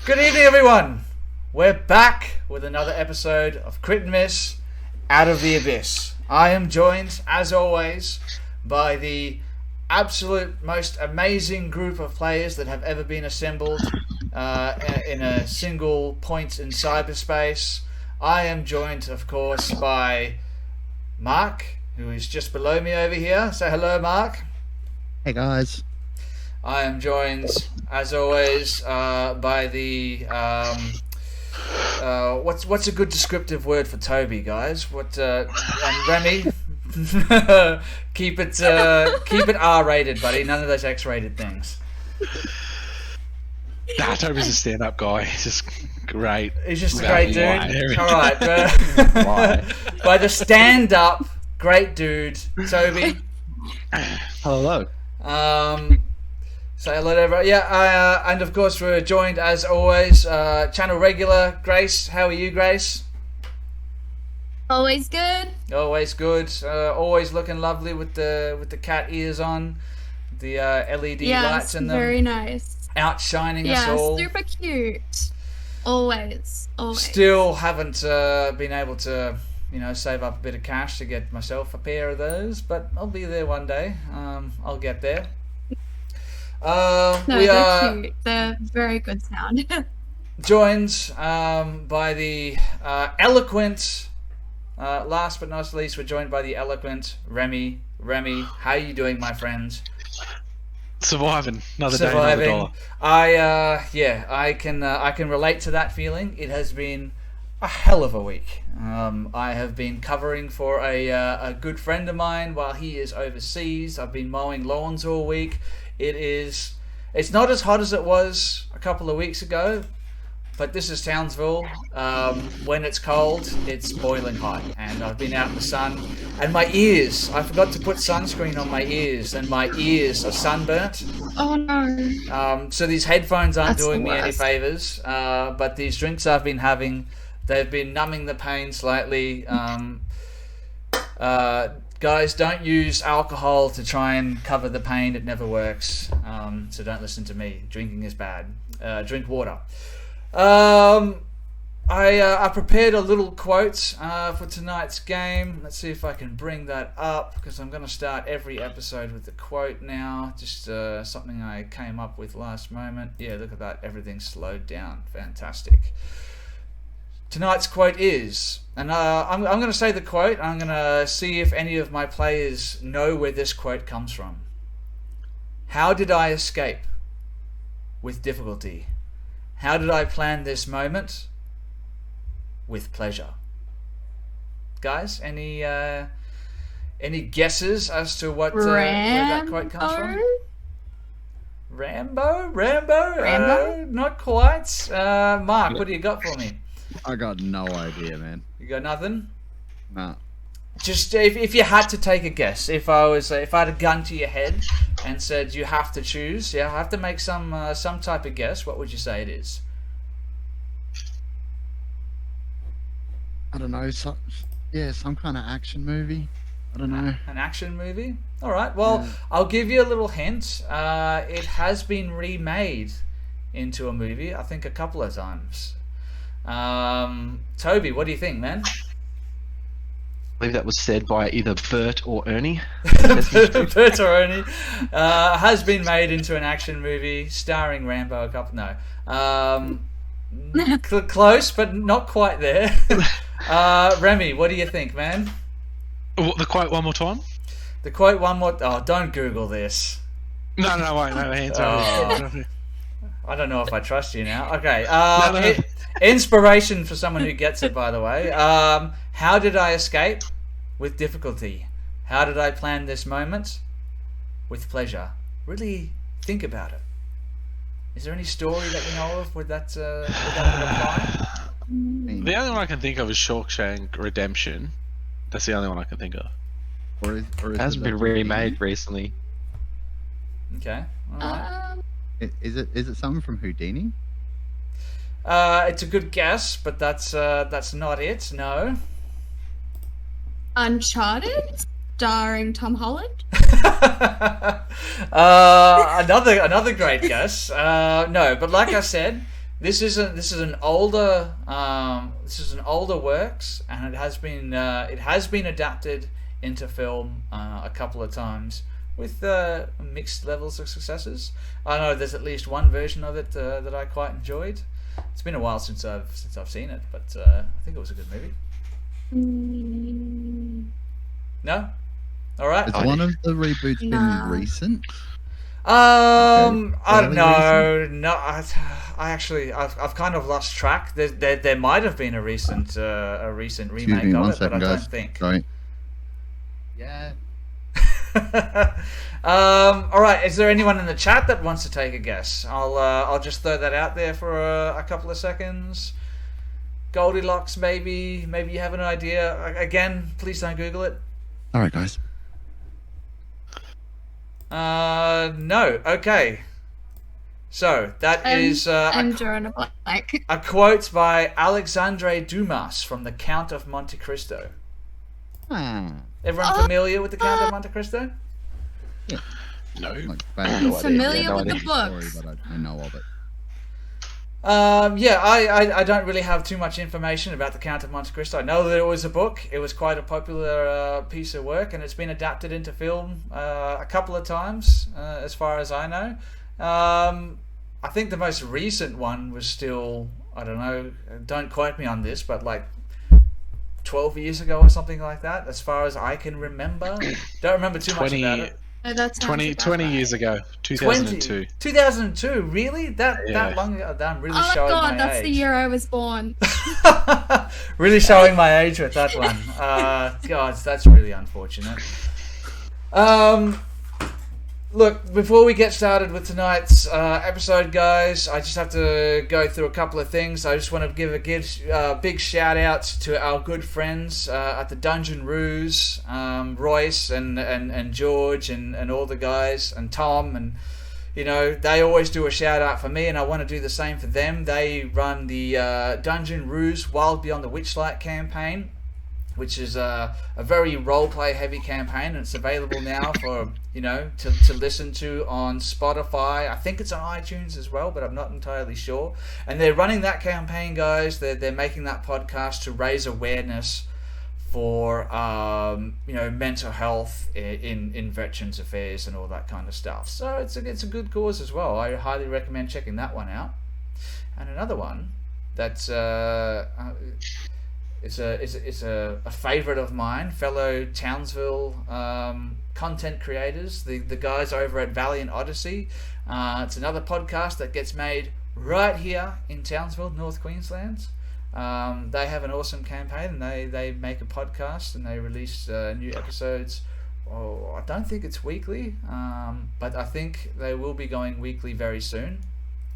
Good evening, everyone. We're back with another episode of Crit and Miss Out of the Abyss. I am joined, as always, by the absolute most amazing group of players that have ever been assembled in a single point in cyberspace. I am joined, of course, by Mark, who is just below me over here. Say hello, Mark. Hey, guys. I am joined, as always, by the what's a good descriptive word for Toby, guys? And Remy, keep it R-rated, buddy. None of those X-rated things. Nah, Toby's a stand-up guy. He's just great. He's just a great dude. All right, by the stand-up great dude, Toby. Hello. Say hello to everyone. Yeah, and of course we're joined as always, channel regular Grace. How are you, Grace? Always good. Always good. Always looking lovely with the cat ears on, the LED lights in them. Very nice. Outshining us all. Yeah, super cute. Always. Still haven't been able to, save up a bit of cash to get myself a pair of those, but I'll be there one day. I'll get there. They're cute. They're very good sound. Joined by the eloquent, last but not least, we're joined by the eloquent Remy. Remy, how are you doing, my friend? Surviving. Another day, another dollar. I can relate to that feeling. It has been a hell of a week. I have been covering for a good friend of mine while he is overseas. I've been mowing lawns all week. It's not as hot as it was a couple of weeks ago, but this is Townsville. When it's cold, it's boiling hot, and I've been out in the sun, and my ears, I forgot to put sunscreen on my ears, and my ears are sunburnt. Oh no. So these headphones aren't That's doing the me any worst. favors, but these drinks I've been having, they've been numbing the pain slightly. Guys, don't use alcohol to try and cover the pain. It never works. So don't listen to me. Drinking is bad. Drink water. I prepared a little quote for tonight's game. Let's see if I can bring that up, because I'm going to start every episode with the quote now. Just something I came up with last moment. Yeah, look at that. Everything's slowed down. Fantastic. Tonight's quote is, and I'm going to say the quote. I'm going to see if any of my players know where this quote comes from. How did I escape? With difficulty. How did I plan this moment? With pleasure. Guys, any guesses as to what where that quote comes from? Rambo? Not quite. Mark, what do you got for me? I got no idea, man. You got nothing? Nah. Just if you had to take a guess, if I had a gun to your head and said you have to choose, I have to make some type of guess, what would you say it is? I don't know. Some kind of action movie. I don't know. An action movie? All right. Well, yeah. I'll give you a little hint. It has been remade into a movie, I think, a couple of times. Toby, what do you think, man? I believe that was said by either Bert or Ernie. Bert or Ernie. Has been made into an action movie starring Rambo. Close, but not quite there. Remy, what do you think, man? The quote one more time? The quote one more... Oh, don't Google this. No, wait, no, hands I don't know if I trust you now. Okay. Inspiration for someone who gets it, by the way. How did I escape? With difficulty. How did I plan this moment? With pleasure. Really think about it. Is there any story that you know of where that would apply? The only one I can think of is Shawshank Redemption. That's the only one I can think of. Or is it hasn't been remade recently. Okay. All right. Is it something from Houdini? It's a good guess, but that's not it. No. Uncharted, starring Tom Holland. Another great guess. No, but like I said, This is an older works, and it has been adapted into film a couple of times with mixed levels of successes. I know there's at least one version of it that I quite enjoyed. It's been a while since I've seen it, but I think it was a good movie. No, all right. Is one of the reboots been recent? I don't know. Recent? No, I've kind of lost track. There might have been a recent remake me, of one it, second, but I guys. don't think. Sorry. Yeah. All right. Is there anyone in the chat that wants to take a guess? I'll just throw that out there for a couple of seconds. Goldilocks, maybe you have an idea. Again, please don't Google it. All right, guys. No. Okay. So that is I'm drawing a blank. a quote by Alexandre Dumas from The Count of Monte Cristo. Everyone familiar with The Count of Monte Cristo? No. I'm familiar with the Story, books. but I know of it. Yeah, I don't really have too much information about The Count of Monte Cristo. I know that it was a book. It was quite a popular piece of work, and it's been adapted into film a couple of times, as far as I know. I think the most recent one was still, I don't know, don't quote me on this, but like 12 years ago or something like that, as far as I can remember. Don't remember too much about it. Oh, that sounds 20 about right. years ago, 2002. 2002, really? That Yeah. long ago? I'm really Oh my showing god, my that's age. the year I was born. Really showing my age with that one. God, that's really unfortunate. Look, before we get started with tonight's episode, guys, I just have to go through a couple of things. I just want to give a big shout out to our good friends at the Dungeon Ruse, Royce and George and all the guys, and Tom, and you know, they always do a shout out for me, and I want to do the same for them. They run the Dungeon Ruse Wild Beyond the Witchlight campaign, which is a very roleplay heavy campaign, and it's available now for, you know, to listen to on Spotify. I think it's on iTunes as well, but I'm not entirely sure. And they're running that campaign, guys. They're making that podcast to raise awareness for you know, mental health in Veterans Affairs and all that kind of stuff. So it's a good cause as well. I highly recommend checking that one out. And another one that's it's a favourite of mine, fellow Townsville content creators, the guys over at Valiant Odyssey. It's another podcast that gets made right here in Townsville, North Queensland. They have an awesome campaign, and they make a podcast, and they release new episodes. Oh, I don't think it's weekly, but I think they will be going weekly very soon.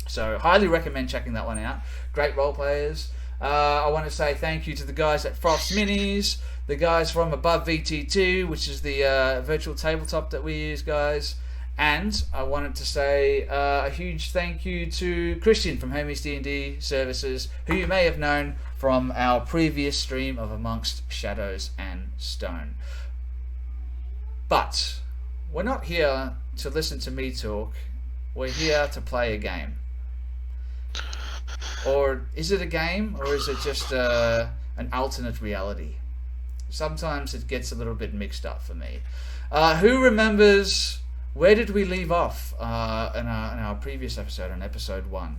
So highly recommend checking that one out. Great role players. I want to say thank you to the guys at Frost's Minis, the guys from Above VT2, which is the virtual tabletop that we use, guys. And I wanted to say a huge thank you to Christian from Hermes D&D Services, who you may have known from our previous stream of Amongst Shadows and Stone. But we're not here to listen to me talk. We're here to play a game. Or is it a game, or is it just an alternate reality? Sometimes it gets a little bit mixed up for me. Who remembers, where did we leave off in our previous episode, on episode 1?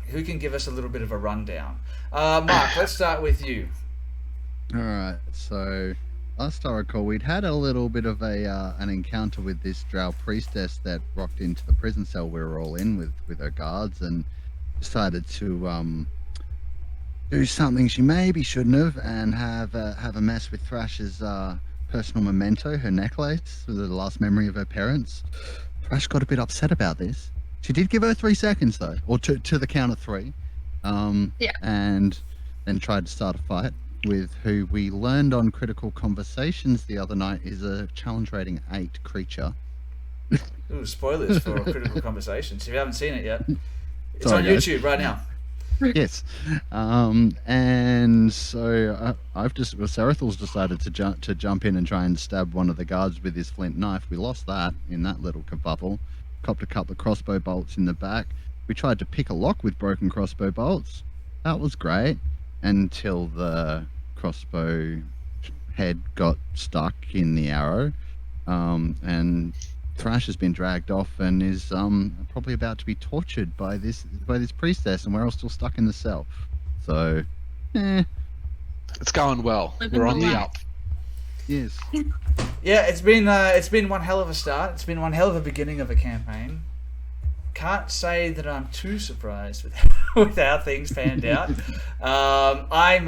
Who can give us a little bit of a rundown? Mark, let's start with you. Alright, so last I recall, we'd had a little bit of an encounter with this Drow priestess that rocked into the prison cell we were all in with her guards, and decided to do something she maybe shouldn't have, and have a mess with Thrash's personal memento, her necklace, with the last memory of her parents. Thrash got a bit upset about this. She did give her 3 seconds though, or to the count of 3, Yeah. and then tried to start a fight with who we learned on Critical Conversations the other night is a challenge rating 8 creature. Ooh, spoilers for Critical Conversations. If you haven't seen it yet, it's Sorry, on guys. YouTube right now. Yes, and so Serathal's decided to jump in and try and stab one of the guards with his flint knife. We lost that in that little kerfuffle. Copped a couple of crossbow bolts in the back. We tried to pick a lock with broken crossbow bolts. That was great until the crossbow head got stuck in the arrow, and Thrash has been dragged off and is probably about to be tortured by this priestess, and we're all still stuck in the cell. So, It's going well. Living We're on the the life. up. yes. Yeah, it's been one hell of a start. It's been one hell of a beginning of a campaign. Can't say that I'm too surprised with with how things panned out. I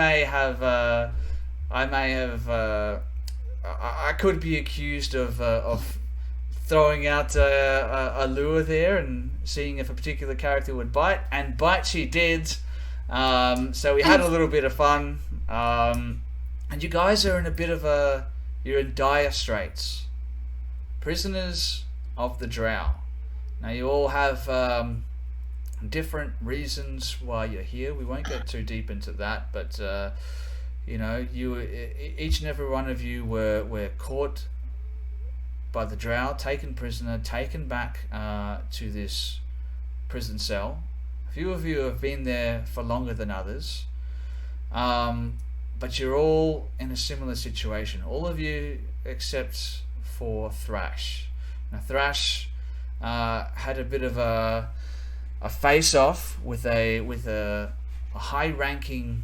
could be accused of throwing out a lure there and seeing if a particular character would bite, and bite she did. So we had a little bit of fun, and you guys are in a bit of you're in dire straits. Prisoners of the Drow. Now you all have different reasons why you're here. We won't get too deep into that, but each and every one of you were caught by the Drow, taken prisoner, taken back to this prison cell. A few of you have been there for longer than others, but you're all in a similar situation. All of you except for Thrash. Now Thrash had a bit of a face-off with a high-ranking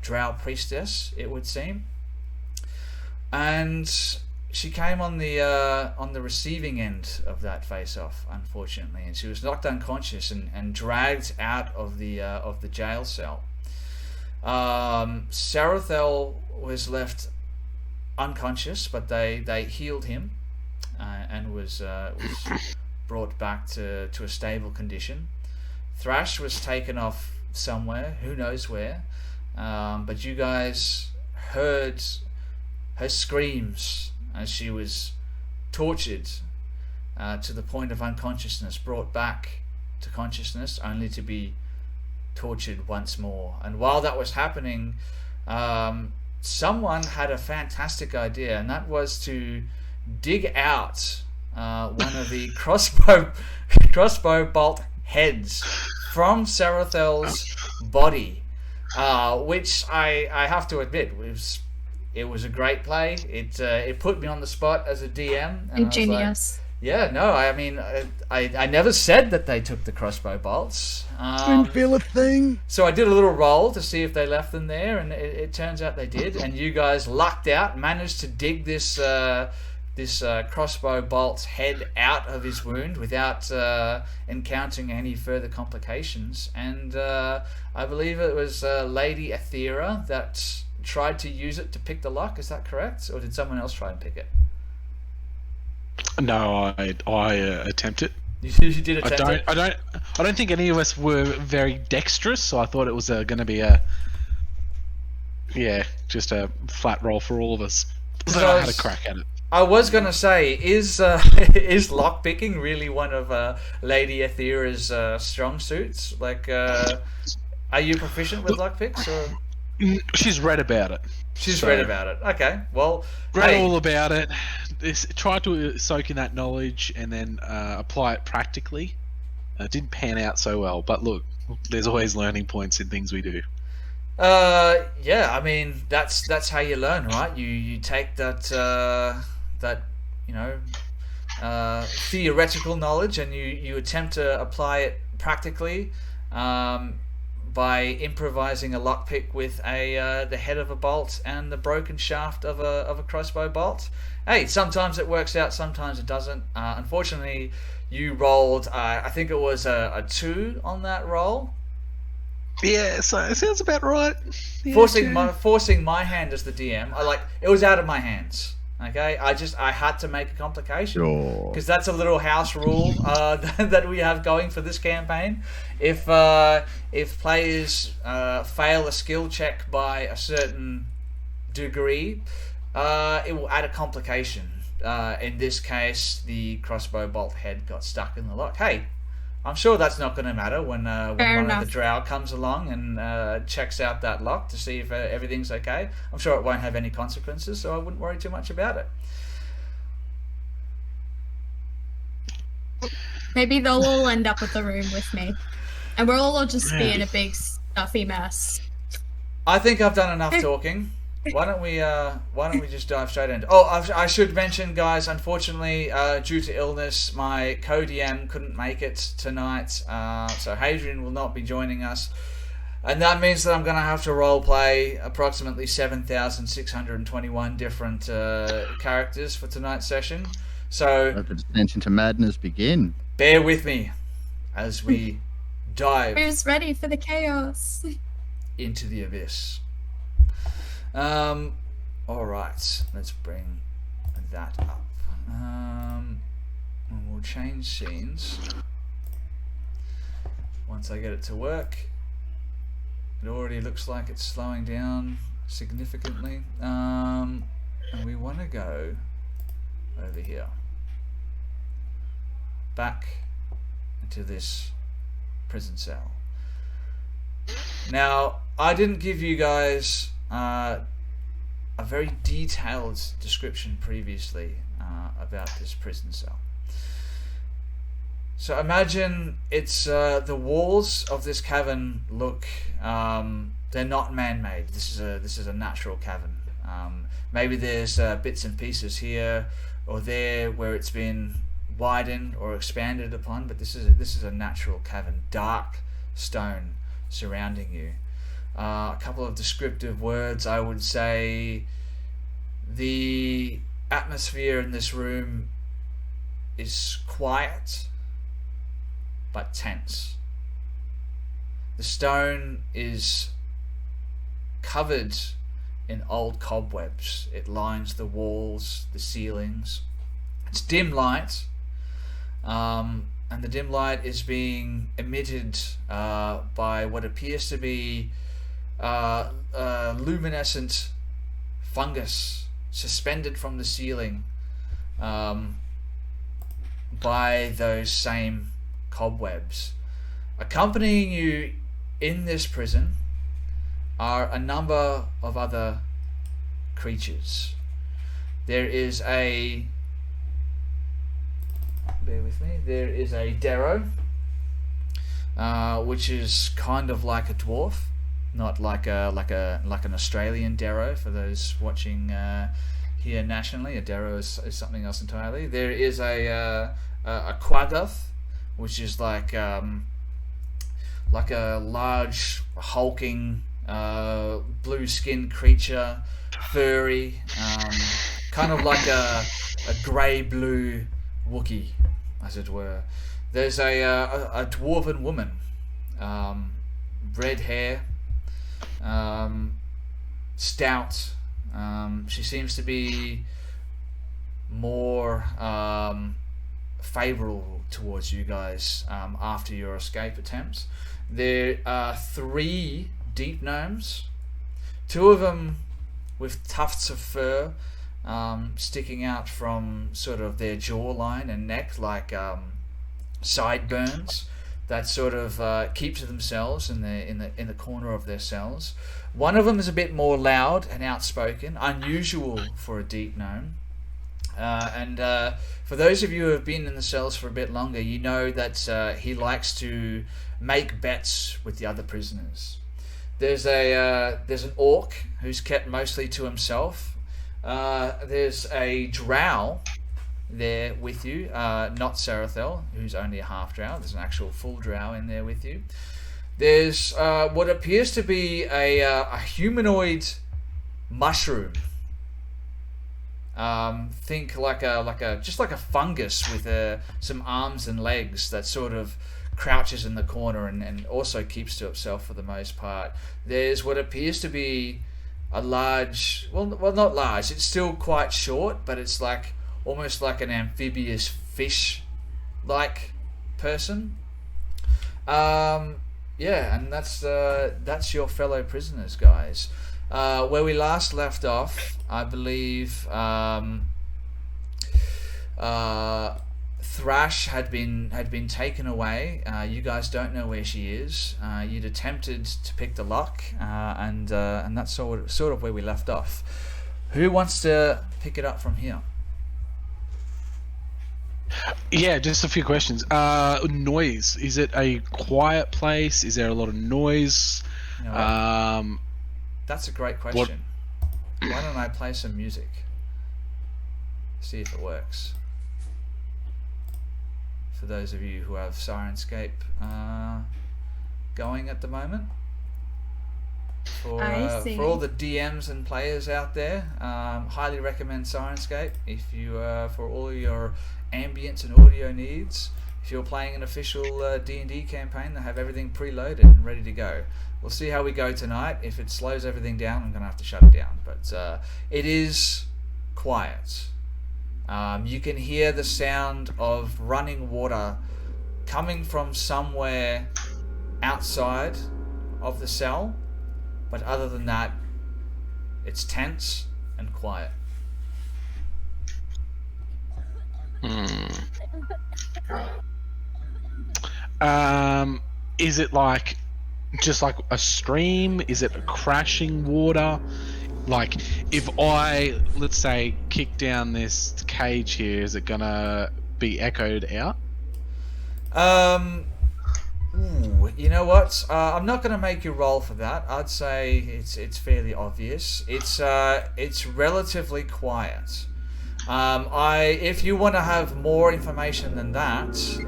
Drow priestess, it would seem, and she came on the receiving end of that face-off, unfortunately, and she was knocked unconscious and dragged out of the jail cell. Sarathel was left unconscious, but they healed him and was brought back to a stable condition. Thrash was taken off somewhere, who knows where, but you guys heard her screams as she was tortured to the point of unconsciousness, brought back to consciousness, only to be tortured once more. And while that was happening, someone had a fantastic idea, and that was to dig out one of the crossbow bolt heads from Sarathel's body, which I have to admit it was a great play. It put me on the spot as a DM. And Ingenious. Yeah, no, I mean, I never said that they took the crossbow bolts. Didn't feel a thing. So I did a little roll to see if they left them there, and it turns out they did. And you guys lucked out, managed to dig this crossbow bolt's head out of his wound without encountering any further complications. And I believe it was Lady Aethera that tried to use it to pick the lock. Is that correct, or did someone else try and pick it? No, I attempt it. You did attempt it. I don't think any of us were very dexterous, so I thought it was going to be just a flat roll for all of us. So I had a crack at it. I was gonna say, is lockpicking really one of Lady Aethera's strong suits? Like, are you proficient with lockpicks, or? She's read about it. She's read about it. Okay, well, read all about it. Try to soak in that knowledge and then apply it practically. It didn't pan out so well, but look, there's always learning points in things we do. Yeah, I mean that's how you learn, right? You take that theoretical knowledge and you attempt to apply it practically by improvising a lockpick with the head of a bolt and the broken shaft of a crossbow bolt. Hey, sometimes it works out, sometimes it doesn't. Unfortunately, you rolled I think it was a 2 on that roll. Yeah, so it sounds about right. Yeah, forcing my hand as the DM. It was out of my hands. Okay, I had to make a complication because that's a little house rule that we have going for this campaign. If players fail a skill check by a certain degree, it will add a complication. In this case, the crossbow bolt head got stuck in the lock. Hey, I'm sure that's not going to matter when one of the Drow comes along and checks out that lock to see if everything's okay. I'm sure it won't have any consequences, so I wouldn't worry too much about it. Maybe they'll all end up with the room with me. And we'll all just be in a big stuffy mess. I think I've done enough talking. Why don't we just dive straight in? Oh, I should mention, guys, unfortunately, due to illness, my co-DM couldn't make it tonight, so Hadrian will not be joining us. And that means that I'm going to have to roleplay approximately 7,621 different characters for tonight's session. So Let the descent to madness begin. bear with me as we dive Who's ready for the chaos? into the abyss. Alright, let's bring that up. And we'll change scenes once I get it to work. It already looks like it's slowing down significantly. And we want to go over here. Back into this prison cell. Now, I didn't give you guys a very detailed description previously about this prison cell. So imagine it's the walls of this cavern look they're not man-made. This is a natural cavern. Maybe there's bits and pieces here or there where it's been widened or expanded upon, but this is a natural cavern. Dark stone surrounding you. A couple of descriptive words, I would say the atmosphere in this room is quiet but tense. The stone is covered in old cobwebs. It lines the walls, the ceilings. It's dim light, and the dim light is being emitted by what appears to be luminescent fungus suspended from the ceiling by those same cobwebs. Accompanying you in this prison are a number of other creatures. There is a Drow, which is kind of like a dwarf, not like an Australian Drow. For those watching here nationally, a Drow is something else entirely. There is a Quaggoth, which is like a large hulking blue-skinned creature, furry, kind of like a grey-blue Wookiee, as it were. There's a dwarven woman, red hair, stout. She seems to be more favourable towards you guys after your escape attempts. There are 3 deep gnomes, 2 of them with tufts of fur sticking out from sort of their jawline and neck, like sideburns that sort of keep to themselves in the corner of their cells. One of them is a bit more loud and outspoken, unusual for a deep gnome. And for those of you who have been in the cells for a bit longer, you know that he likes to make bets with the other prisoners. There's an orc who's kept mostly to himself. There's a drow there with you, not Sarathel, who's only a half drow. There's an actual full drow in there with you. There's what appears to be a humanoid mushroom. Think like a fungus with some arms and legs that sort of crouches in the corner and also keeps to itself for the most part. There's what appears to be a large, well not large, it's still quite short, but it's like almost like an amphibious fish like person. Yeah, and that's your fellow prisoners, guys. Where we last left off, I believe Thrash had been taken away. You guys don't know where she is. You'd attempted to pick the lock, and that's sort of where we left off. Who wants to pick it up from here? Yeah, just a few questions. Noise. Is it a quiet place? Is there a lot of noise? You know what? That's a great question. Why don't I play some music? See if it works. For those of you who have Sirenscape going at the moment. For all the DMs and players out there, highly recommend Sirenscape if you for all your ambience and audio needs. If you're playing an official D&D campaign, they have everything preloaded and ready to go. We'll see how we go tonight. If it slows everything down, I'm going to have to shut it down. But it is quiet. You can hear the sound of running water coming from somewhere outside of the cell. But other than that, it's tense and quiet. Is it like just like a stream? Is it a crashing water? Like, if I, let's say, kick down this cage here, is it gonna be echoed out? You know what? I'm not going to make you roll for that. I'd say it's fairly obvious. It's relatively quiet. If you want to have more information than that, you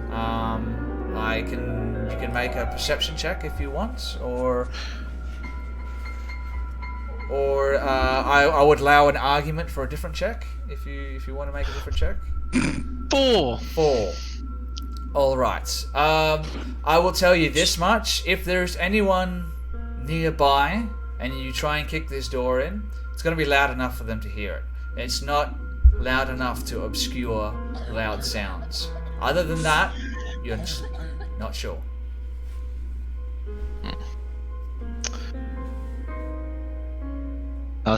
can make a perception check if you want, or I would allow an argument for a different check if you want to make a different check. 4. All right. I will tell you this much: if there's anyone nearby and you try and kick this door in, it's going to be loud enough for them to hear it. It's not loud enough to obscure loud sounds. Other than that, you're not sure.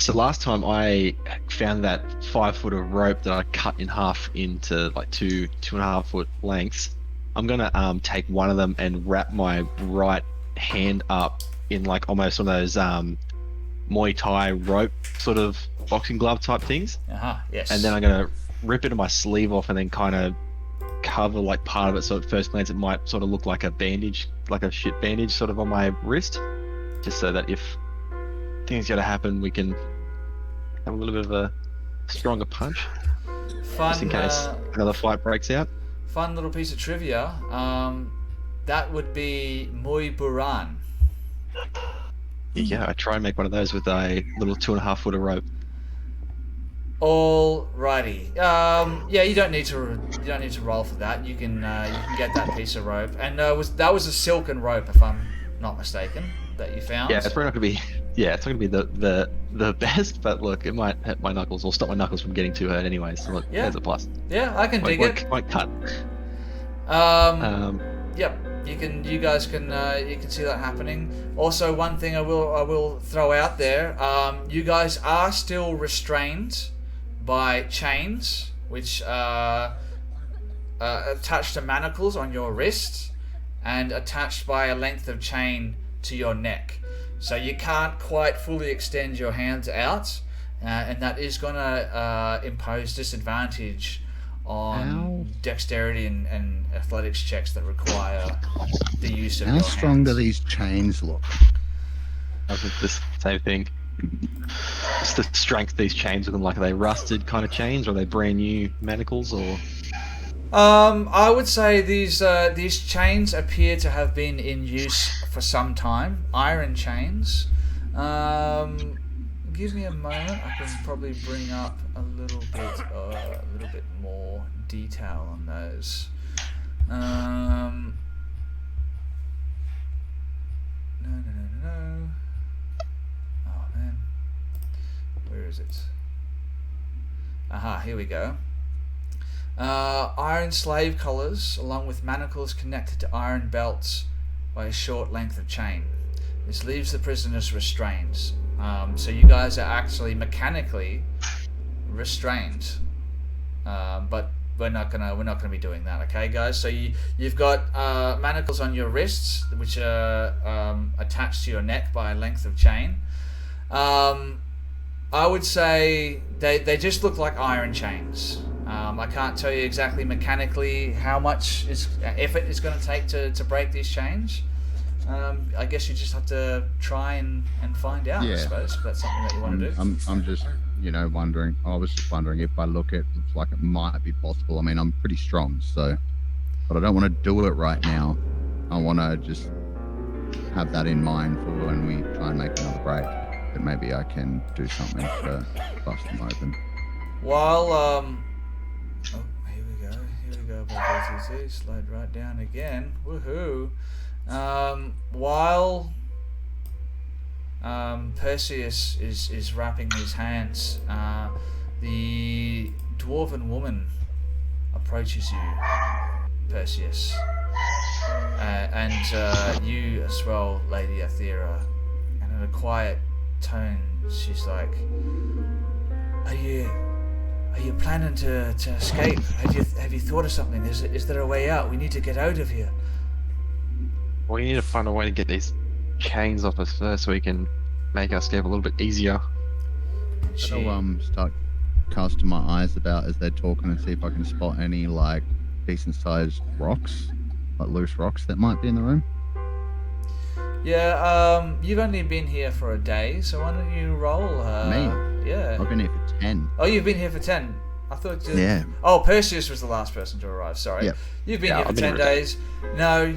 So last time I found that 5 foot of rope that I cut in half into like 2.5 foot lengths. I'm gonna take one of them and wrap my right hand up in like almost one of those Muay Thai rope sort of boxing glove type things. Yes. And then I'm gonna rip it of my sleeve off and then kind of cover like part of it, so at first glance it might sort of look like a bandage, like a shit bandage sort of on my wrist, just so that if things gotta happen, we can have a little bit of a stronger punch, just in case another fight breaks out. Fun little piece of trivia. That would be Muy Buran. Yeah, I try and make one of those with a little 2.5 foot of rope. Alrighty. Yeah, you don't need to roll for that. You can get that piece of rope, and that was a silken rope, if I'm not mistaken, that you found. Yeah, it's probably not gonna be. Yeah, it's not gonna be the best, but look, it might hit my knuckles or stop my knuckles from getting too hurt anyway. So look, there's a plus. Yeah, I can dig it. Won't cut. Yep. You guys can see that happening. Also, one thing I will throw out there. You guys are still restrained by chains, which are attached to manacles on your wrists and attached by a length of chain to your neck. So you can't quite fully extend your hands out, and that is going to impose disadvantage on dexterity and athletics checks that require the use of your hands. How strong do these chains look? I was the same thing. Just the strength of these chains, with them, like, are they rusted kind of chains, or are they brand new manacles, or? I would say these chains appear to have been in use for some time. Iron chains. Give me a moment. I can probably bring up a little bit more detail on those. No. Oh man, where is it? Aha, here we go. Iron slave collars, along with manacles connected to iron belts by a short length of chain. This leaves the prisoners restrained. So you guys are actually mechanically restrained, but we're not gonna be doing that, okay, guys? So you've got manacles on your wrists, which are attached to your neck by a length of chain. I would say they just look like iron chains. I can't tell you exactly mechanically how much effort it's going to take to break these chains. I guess you just have to try and find out, I suppose, if that's something that you want to do. I'm just, wondering. I was just wondering if I look, it looks like it might be possible. I mean, I'm pretty strong, so, but I don't want to do it right now. I want to just have that in mind for when we try and make another break. That maybe I can do something to bust them open. While here we go, BTC, slowed right down again. Woohoo! While Perseus is wrapping his hands, the dwarven woman approaches you, Perseus, and you as well, Lady Athera, and in a quiet tone, she's like, Are you planning to escape? Have you thought of something? Is there a way out? We need to get out of here. We need to find a way to get these chains off us first so we can make our escape a little bit easier. I'll start casting my eyes about as they're talking and see if I can spot any like decent sized rocks, like loose rocks that might be in the room. Yeah, you've only been here for a day, so why don't you roll? Me? Yeah. I've been here for 10. Oh, you've been here for 10. I thought. Yeah. Oh, Perseus was the last person to arrive. Sorry. Yep. You've been here for 10 days. No,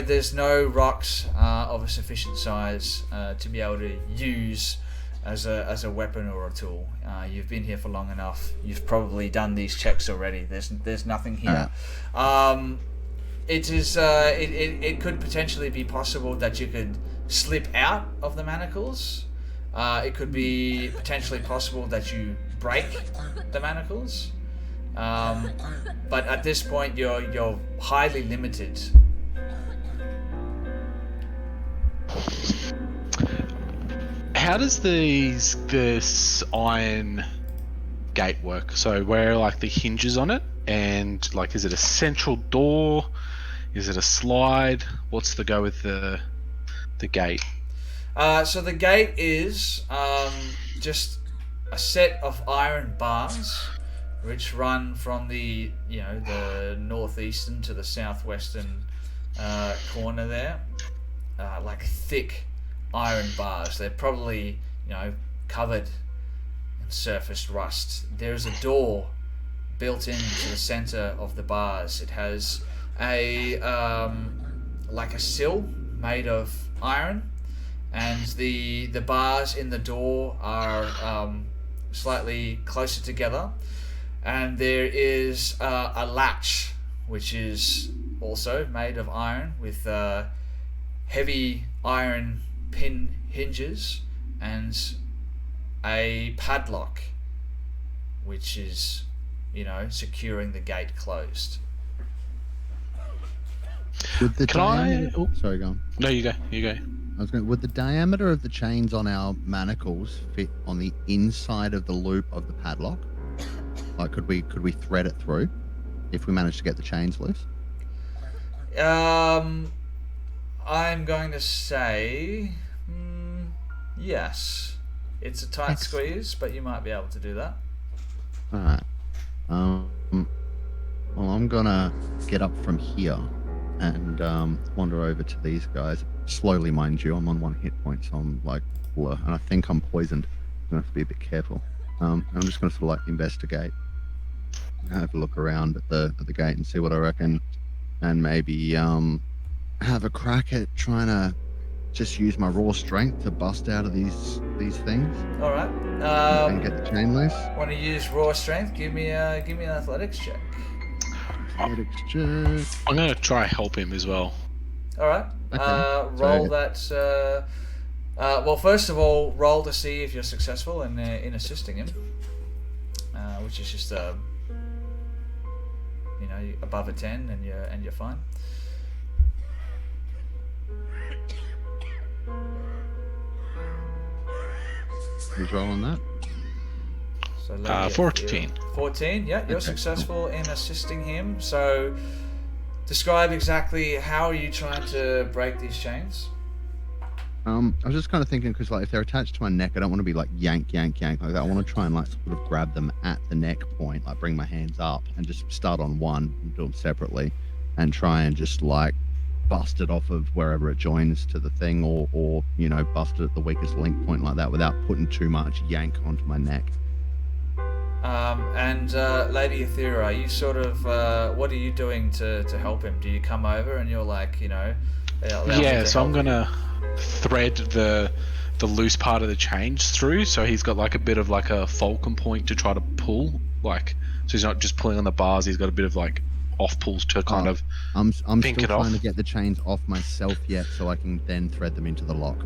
there's no rocks of a sufficient size to be able to use as a weapon or a tool. You've been here for long enough. You've probably done these checks already. There's nothing here. It is. It could potentially be possible that you could slip out of the manacles. It could be potentially possible that you break the manacles. But at this point, you're highly limited. How does this iron gate work? So where are like the hinges on it, and like is it a central door? Is it a slide? What's the go with the gate? So the gate is just a set of iron bars which run from the northeastern to the southwestern corner there, like thick iron bars. They're probably covered in surface rust. There's a door built into the center of the bars. It has a like a sill made of iron, and the bars in the door are slightly closer together, and there is a latch which is also made of iron with heavy iron pin hinges and a padlock which is securing the gate closed. Would the Sorry, go on. No, you go. Would the diameter of the chains on our manacles fit on the inside of the loop of the padlock? Like, could we thread it through if we managed to get the chains loose? I'm going to say yes. It's a tight squeeze, but you might be able to do that. All right. Well, I'm gonna get up from here and wander over to these guys slowly, mind you. I'm on 1 hit point, so I'm like, and I think I'm poisoned. I'm gonna have to be a bit careful. I'm just gonna sort of like investigate, have a look around at the gate and see what I reckon, and maybe have a crack at trying to just use my raw strength to bust out of these things. All right. And get the chain loose. Want to use raw strength? Give me an athletics check. Athletics check. I'm gonna try help him as well. All right. Okay. Roll that. Well, first of all, roll to see if you're successful in assisting him, which is just above a 10, and you're fine. Who's rolling that? So 14. 14. Yeah, you're successful in assisting him. So, describe exactly how are you trying to break these chains? I was just kind of thinking because like if they're attached to my neck, I don't want to be like yank like that. I want to try and like sort of grab them at the neck point, like bring my hands up and just start on one and do them separately, and try and just like bust it off of wherever it joins to the thing, or you know, bust it at the weakest link point like that without putting too much yank onto my neck. And Lady Aethera, are you sort of what are you doing to help him? Do you come over and you're like, you know, allow me Yeah, to so I'm help you? gonna thread the loose part of the chains through, so he's got like a bit of like a fulcrum point to try to pull, like, so he's not just pulling on the bars. He's got a bit of like off pulls to kind of I'm pink still it trying off. to get the chains off myself yet, so I can then thread them into the lock.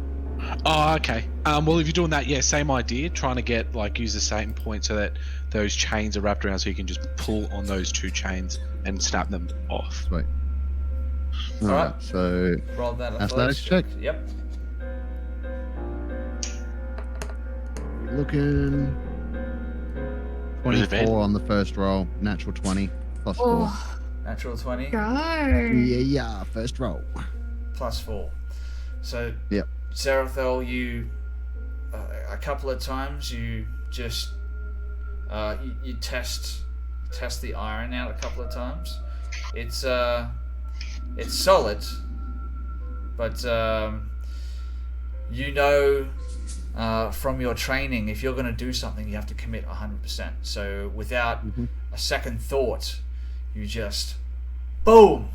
Oh, okay. Well, if you're doing that, yeah, same idea. Trying to get like use the same point so that those chains are wrapped around, so you can just pull on those two chains and snap them off. Sweet. All right. So Roll that athletics check. Yep. Looking What is it, 24 on the first roll, natural 20 plus 4. Oh, Natural 20 go. Yeah, first roll. plus 4. So, Yep. Serathel, you a couple of times you just you test the iron out a couple of times. It's solid, but you know from your training, if you're going to do something, you have to commit 100%. So without a second thought, you just boom,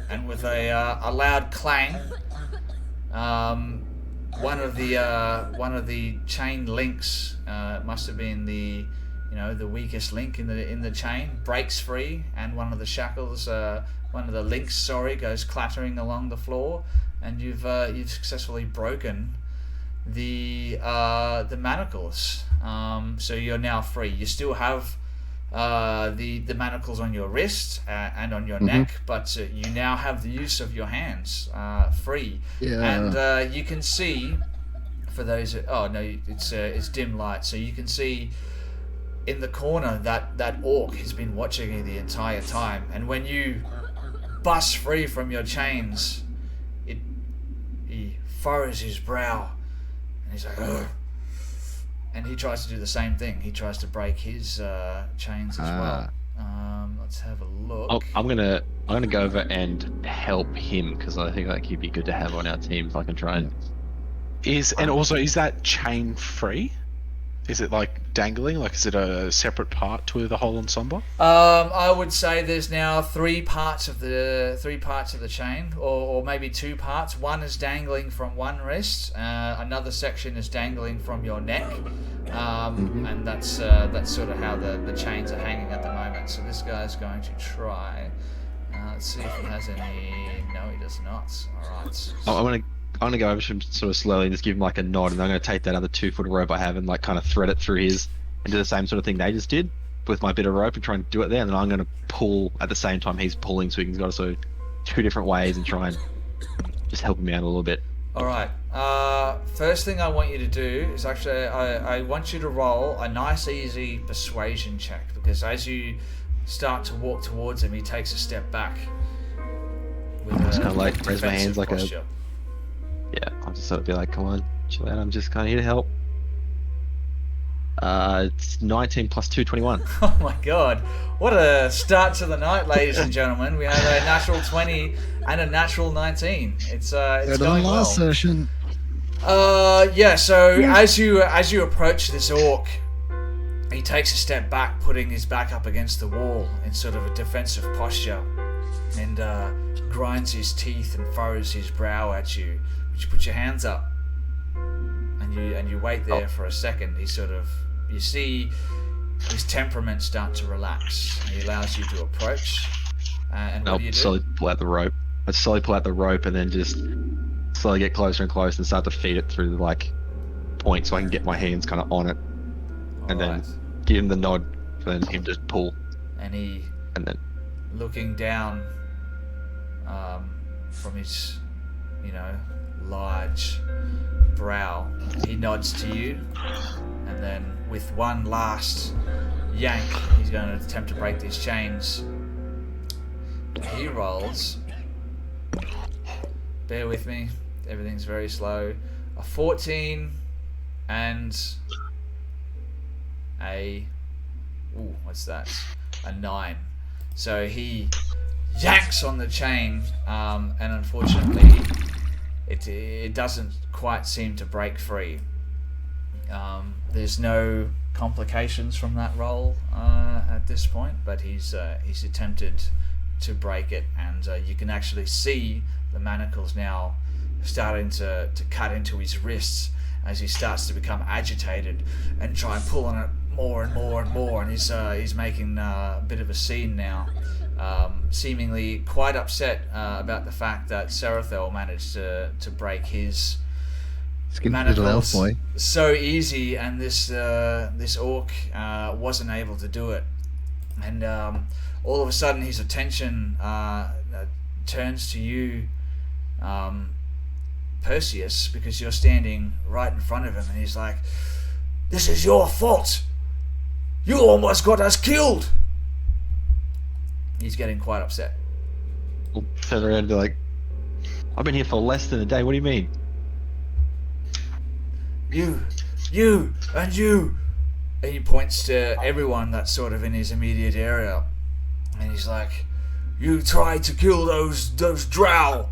and with a loud clang, one of the chain links, it must have been the weakest link in the chain, breaks free, and one of the shackles, one of the links, goes clattering along the floor, and you've successfully broken the manacles. So you're now free. You still have the manacles on your wrist and on your neck, but you now have the use of your hands free. Yeah. And you can see, for those, it's dim light, so you can see in the corner that orc has been watching you the entire time, and when you bust free from your chains, he furrows his brow, and he's like, ugh. And he tries to do the same thing. He tries to break his chains as well. Let's have a look. I'm gonna go over and help him because I think like he'd be good to have on our team if I can try and. Is that chain free? Is it like dangling? Like, is it a separate part to the whole ensemble? I would say there's now three parts of the chain, or maybe two parts. One is dangling from one wrist. Another section is dangling from your neck, and that's sort of how the chains are hanging at the moment. So this guy's going to try. Let's see if he has any. No, he does not. All right. I'm gonna go over to him sort of slowly and just give him like a nod, and I'm gonna take that other 2-foot rope I have and like kind of thread it through his and do the same sort of thing they just did with my bit of rope and try and do it there, and then I'm gonna pull at the same time he's pulling, so we can go so two different ways and try and just help him out a little bit. All right. First thing I want you to do is actually I want you to roll a nice easy persuasion check, because as you start to walk towards him, he takes a step back. With Just kind of like raise my hands like posture. Yeah, I'll just sort of be like, come on, chill out, I'm just kind of here to help. It's 19 plus 2, 21. Oh my god. What a start to the night, ladies and gentlemen. We have a natural 20 and a natural 19. It's going well. Last session. So as you approach this orc, he takes a step back, putting his back up against the wall in sort of a defensive posture, and grinds his teeth and furrows his brow at you. Would you put your hands up? And you wait there for a second. You see his temperament start to relax, and he allows you to approach. And what do you do? Slowly pull out the rope. I slowly pull out the rope and then just slowly get closer and closer and start to feed it through the like point so I can get my hands kind of on it, and then give him the nod for then him to pull. And then looking down from his, large brow, he nods to you, and then with one last yank, he's going to attempt to break these chains. He rolls. Bear with me, everything's very slow. a 14 and what's that? A 9. So he yanks on the chain, and unfortunately, it doesn't quite seem to break free. There's no complications from that roll at this point, but he's attempted to break it, and you can actually see the manacles now starting to cut into his wrists as he starts to become agitated and try and pull on it more and more and more, and he's making a bit of a scene now, seemingly quite upset about the fact that Serathel managed to break his manacles so easy, and this orc wasn't able to do it. And all of a sudden his attention turns to you, Perseus, because you're standing right in front of him, and he's like, "This is your fault. You almost got us killed." He's getting quite upset. We'll turn around and be like, "I've been here for less than a day. What do you mean?" You, and you. And he points to everyone that's sort of in his immediate area. And he's like, "You tried to kill those Drow.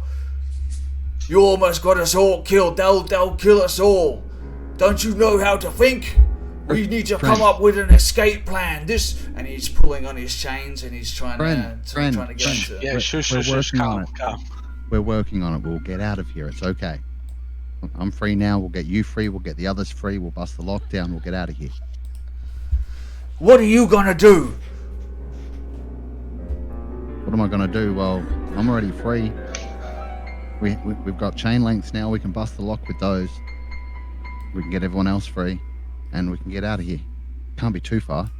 You almost got us all killed. They'll kill us all. Don't you know how to think? We need to come up with an escape plan." And he's pulling on his chains, and he's trying to get into. Yeah, shush, calm. We're working on it. We'll get out of here. It's okay. I'm free now. We'll get you free. We'll get the others free. We'll bust the lockdown. We'll get out of here. What are you gonna do? What am I gonna do? Well, I'm already free. We've got chain lengths now. We can bust the lock with those. We can get everyone else free, and we can get out of here. Can't be too far.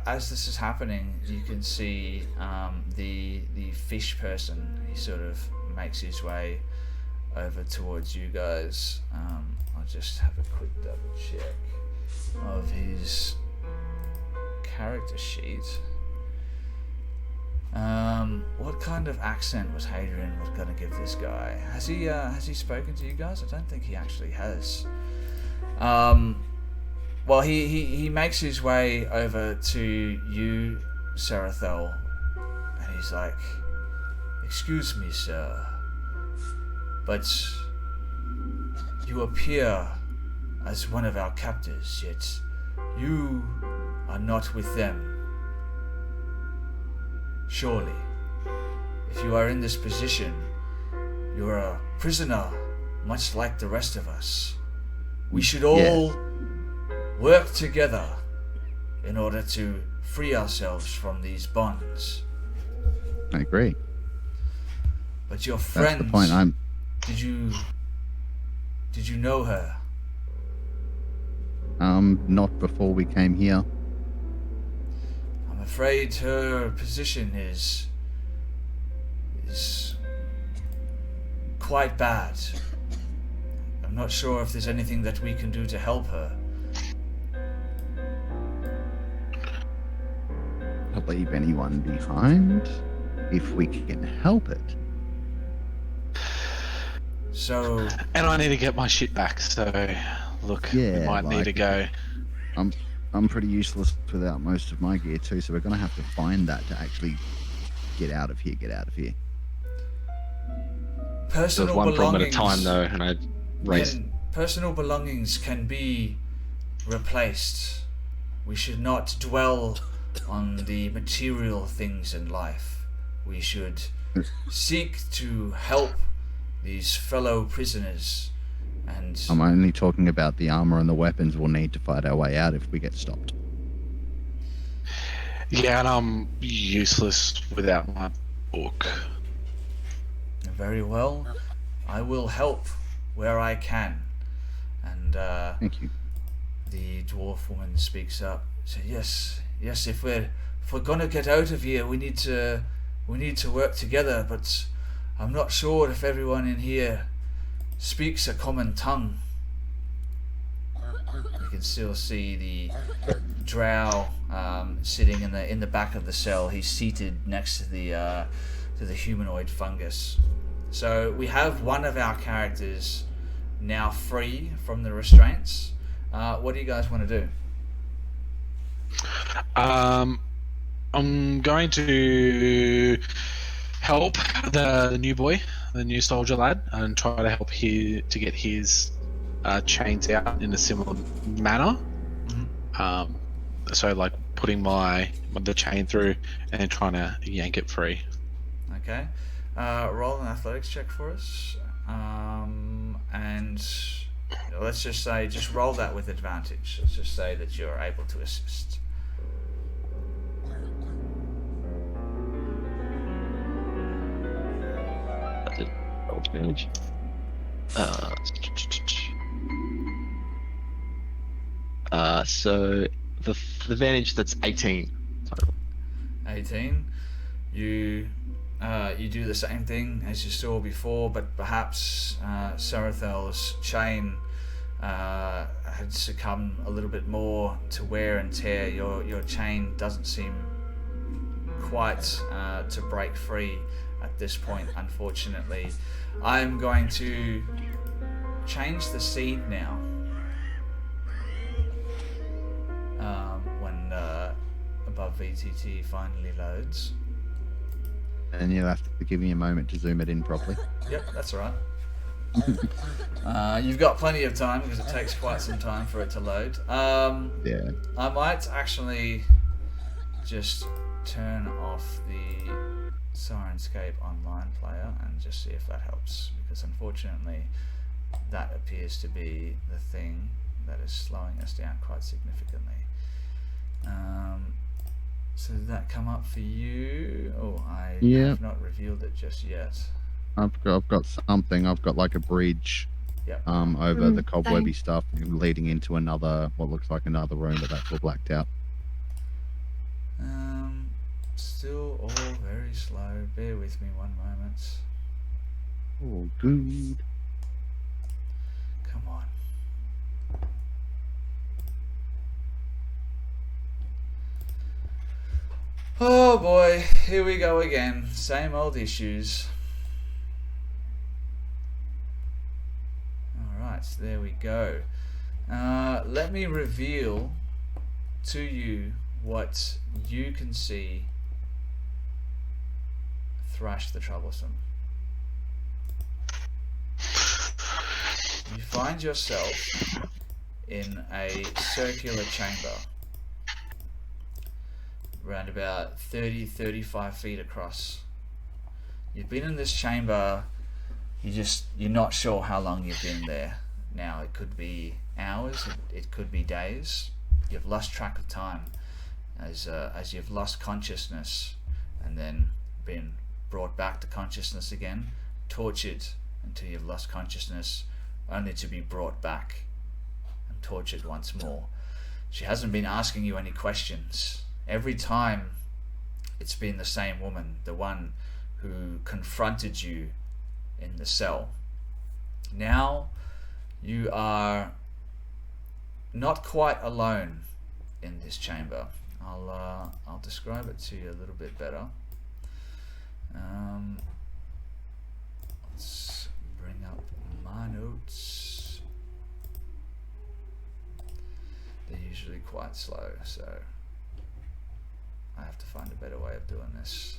As this is happening, you can see the fish person. He sort of makes his way over towards you guys. I'll just have a quick double check of his character sheet. What kind of accent was Hadrian going to give this guy? Has he spoken to you guys? I don't think he actually has. Well, he makes his way over to you, Serathel, and he's like, "Excuse me, sir, but you appear as one of our captors, yet you are not with them. Surely, if you are in this position, you are a prisoner, much like the rest of us. We should all work together in order to free ourselves from these bonds." I agree. But your friend, that's the point. Did you know her? Not before we came here. I'm afraid her position is quite bad. I'm not sure if there's anything that we can do to help her. Not leave anyone behind, if we can help it. So, and I need to get my shit back. So, look, we might need to go. I'm pretty useless without most of my gear too, so we're gonna have to find that to actually get out of here. Personal There's one problem at a belongings. time, though, and I raised. Personal belongings can be replaced. We should not dwell on the material things in life. We should seek to help these fellow prisoners. And I'm only talking about the armor and the weapons we'll need to fight our way out if we get stopped. Yeah, and I'm useless without my book. very well. I will help where I can. And Thank you. the dwarf woman speaks up. So yes, if we're gonna get out of here, we need to work together. But I'm not sure if everyone in here speaks a common tongue. You can still see the Drow sitting in the back of the cell. He's seated next to the humanoid fungus, So we have one of our characters now free from the restraints. What do you guys want to do? I'm going to help the new boy, the new soldier lad, and try to help to get his chains out in a similar manner. So like putting the chain through and then trying to yank it free. Okay. Roll an athletics check for us. And let's just say, just roll that with advantage. Let's just say that you're able to assist. That's it. Roll advantage. So the advantage, that's 18 total. 18. You do the same thing as you saw before, but perhaps Sarathel's chain had succumbed a little bit more to wear and tear. Your chain doesn't seem quite to break free at this point, unfortunately. I'm going to change the seed now. When above VTT finally loads. And you'll have to give me a moment to zoom it in properly. Yep, that's all right. You've got plenty of time because it takes quite some time for it to load. Yeah. I might actually just turn off the Sirenscape online player and just see if that helps, because unfortunately that appears to be the thing that is slowing us down quite significantly. So did that come up for you? Oh, I have not revealed it just yet. I've got something. I've got like a bridge Yep. over the cobwebby stuff leading into another, what looks like another room, but that's all blacked out. Still all very slow. Bear with me one moment. Oh, good. Come on. Oh boy, here we go again. Same old issues. Alright, there we go. Let me reveal to you what you can see Thrash the Troublesome. You find yourself in a circular chamber around about 30-35 feet across. You've been in this chamber, you're not sure how long you've been there. Now it could be hours, it could be days. You've lost track of time as you've lost consciousness and then been brought back to consciousness again, tortured until you've lost consciousness, only to be brought back and tortured once more. She hasn't been asking you any questions. Every time it's been the same woman, the one who confronted you in the cell. Now you are not quite alone in this chamber. I'll describe it to you a little bit better. Let's bring up my notes. They're usually quite slow, so I have to find a better way of doing this.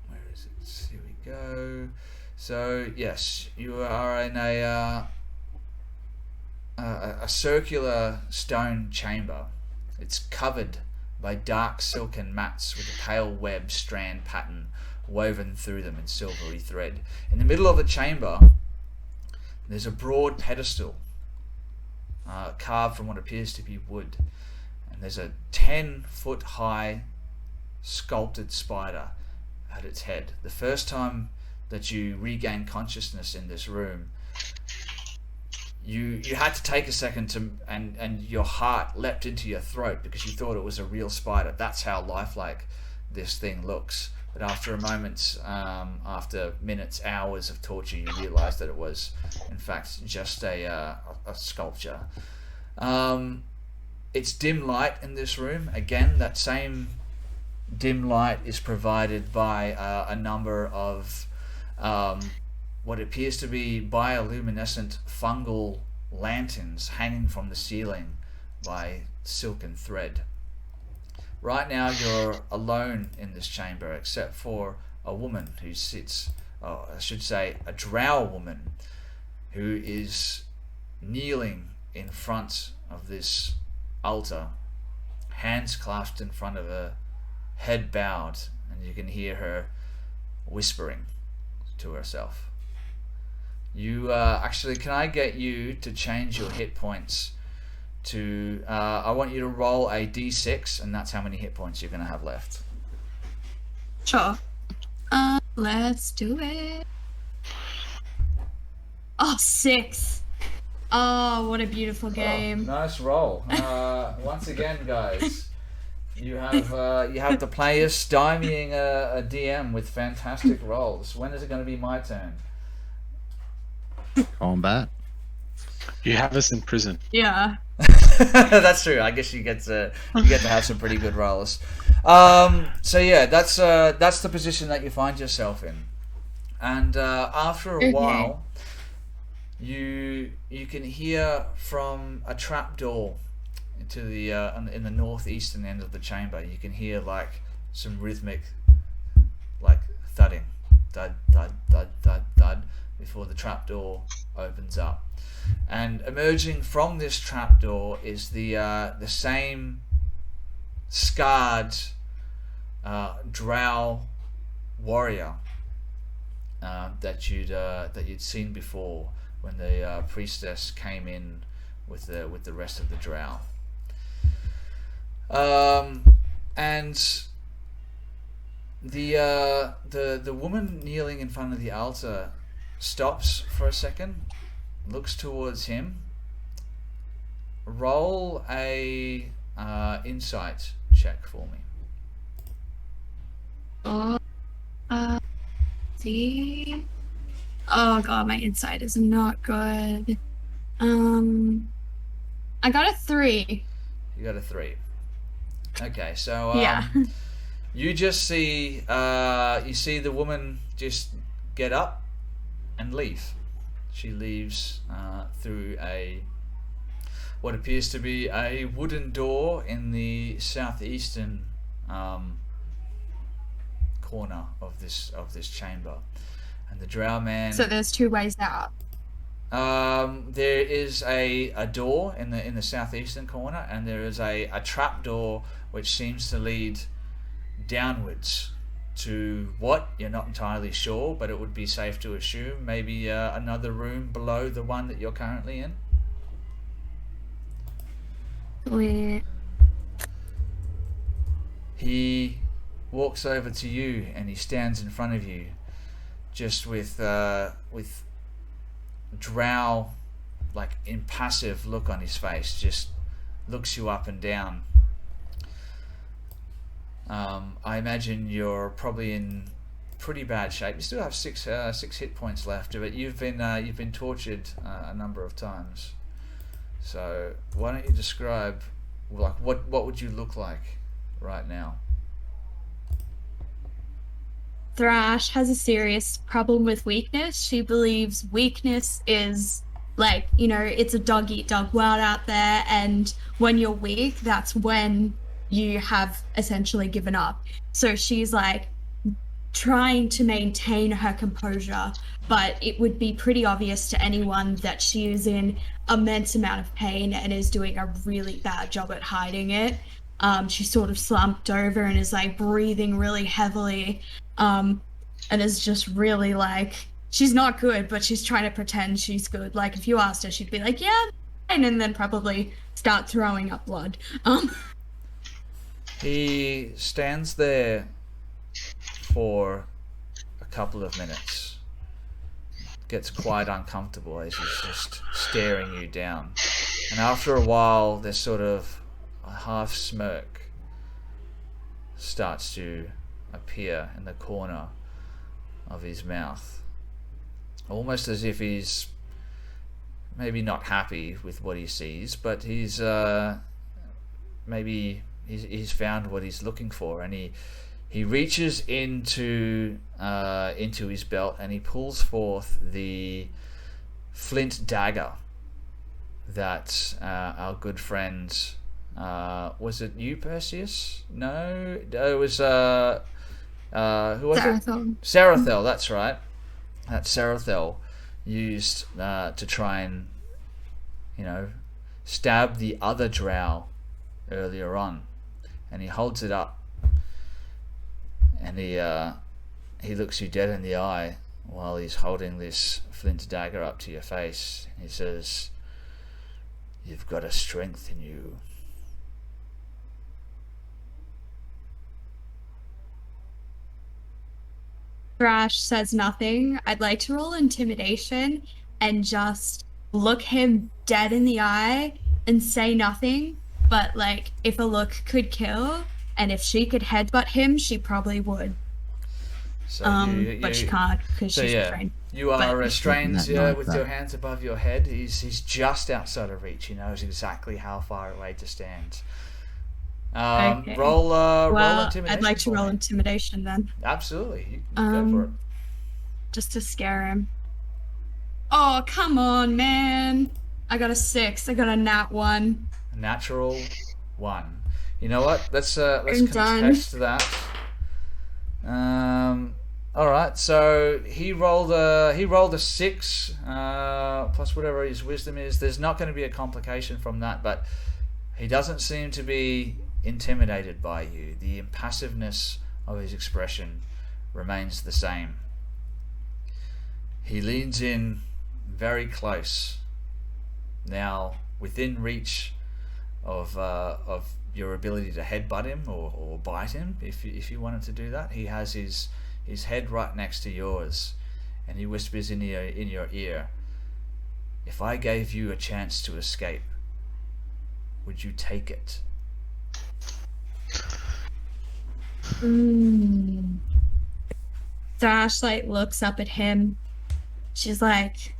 Where is it? Here we go. So yes, you are in a circular stone chamber. It's covered by dark silken mats with a pale web strand pattern woven through them in silvery thread. In the middle of the chamber, there's a broad pedestal carved from what appears to be wood, and there's a 10-foot high sculpted spider at its head. The first time that you regain consciousness in this room, you had to take a second to and your heart leapt into your throat because you thought it was a real spider. That's how lifelike this thing looks. But after a moment, after minutes, hours of torture, you realise that it was, in fact, just a sculpture. It's dim light in this room. Again, that same dim light is provided by a number of what appears to be bioluminescent fungal lanterns hanging from the ceiling by silken thread. Right now you're alone in this chamber except for a woman who sits, I should say a drow woman, who is kneeling in front of this altar, hands clasped in front of her, head bowed, and you can hear her whispering to herself. You actually, can I get you to change your hit points to I want you to roll a d6, and that's how many hit points you're going to have left. Sure. Let's do it. Oh, 6. Oh, what a beautiful game. Oh, nice roll. Once again, guys, you have the players stymieing a DM with fantastic rolls. When is it going to be my turn? Combat. You have us in prison. Yeah. That's true. I guess you get to have some pretty good rolls. So yeah, that's the position that you find yourself in, and after a while, you can hear from a trapdoor into the in the northeastern end of the chamber. You can hear like some rhythmic, like thudding, thud thud thud thud thud, before the trapdoor opens up. And emerging from this trapdoor is the same scarred drow warrior that you'd seen before when the priestess came in with the rest of the drow. And the woman kneeling in front of the altar stops for a second, looks towards him. Roll a insight check for me. See. Oh god, my insight is not good. I got a 3. You got a 3. Okay, so Yeah. you just see the woman just get up and leave. She leaves through what appears to be a wooden door in the southeastern corner of this chamber, and the drow man. So there's 2 ways out. There is a door in the southeastern corner, and there is a trap door which seems to lead downwards to what you're not entirely sure, but it would be safe to assume maybe another room below the one that you're currently in. Wait. He walks over to you and he stands in front of you, just with drow, like impassive look on his face, just looks you up and down. I imagine you're probably in pretty bad shape. You still have six hit points left, but you've been tortured a number of times. So why don't you describe, like, what would you look like right now? Thrash has a serious problem with weakness. She believes weakness is like, it's a dog eat dog world out there, and when you're weak, that's when you have essentially given up. So she's like trying to maintain her composure, but it would be pretty obvious to anyone that she is in immense amount of pain and is doing a really bad job at hiding it. She's sort of slumped over and is like breathing really heavily, and is just really like, she's not good, but she's trying to pretend she's good. Like if you asked her, she'd be like, yeah, fine, and then probably start throwing up blood. He stands there for a couple of minutes, gets quite uncomfortable as he's just staring you down, and after a while there's sort of a half smirk starts to appear in the corner of his mouth, almost as if he's maybe not happy with what he sees, but he's maybe he's found what he's looking for, and he reaches into his belt and he pulls forth the flint dagger that our good friend, was it you, Perseus? No, it was who was Sarathon. it? Sarathel. That's right. That Sarathel used to try and, stab the other Drow earlier on, and he holds it up, and he looks you dead in the eye while he's holding this flint dagger up to your face. He says, "You've got a strength in you." Thrash says nothing. I'd like to roll intimidation and just look him dead in the eye and say nothing. But like, if a look could kill, and if she could headbutt him, she probably would. So but she can't because she's restrained. You are restrained with that. your hands above your head. He's just outside of reach. He knows exactly how far away to stand. Okay. Roll intimidation. I'd like to for roll me. intimidation then, Absolutely, you can go for it. just to scare him. Oh, come on, man! I got a 6. I got a nat 1. Natural 1. You know what? Let's I'm done. contest that. All right. So he rolled a 6 plus whatever his wisdom is. There's not going to be a complication from that, but he doesn't seem to be intimidated by you. The impassiveness of his expression remains the same. He leans in very close, now within reach of your ability to headbutt him or bite him if you wanted to do that. He has his head right next to yours, and he whispers in your ear, "If I gave you a chance to escape, would you take it?" Thrash looks up at him. She's like,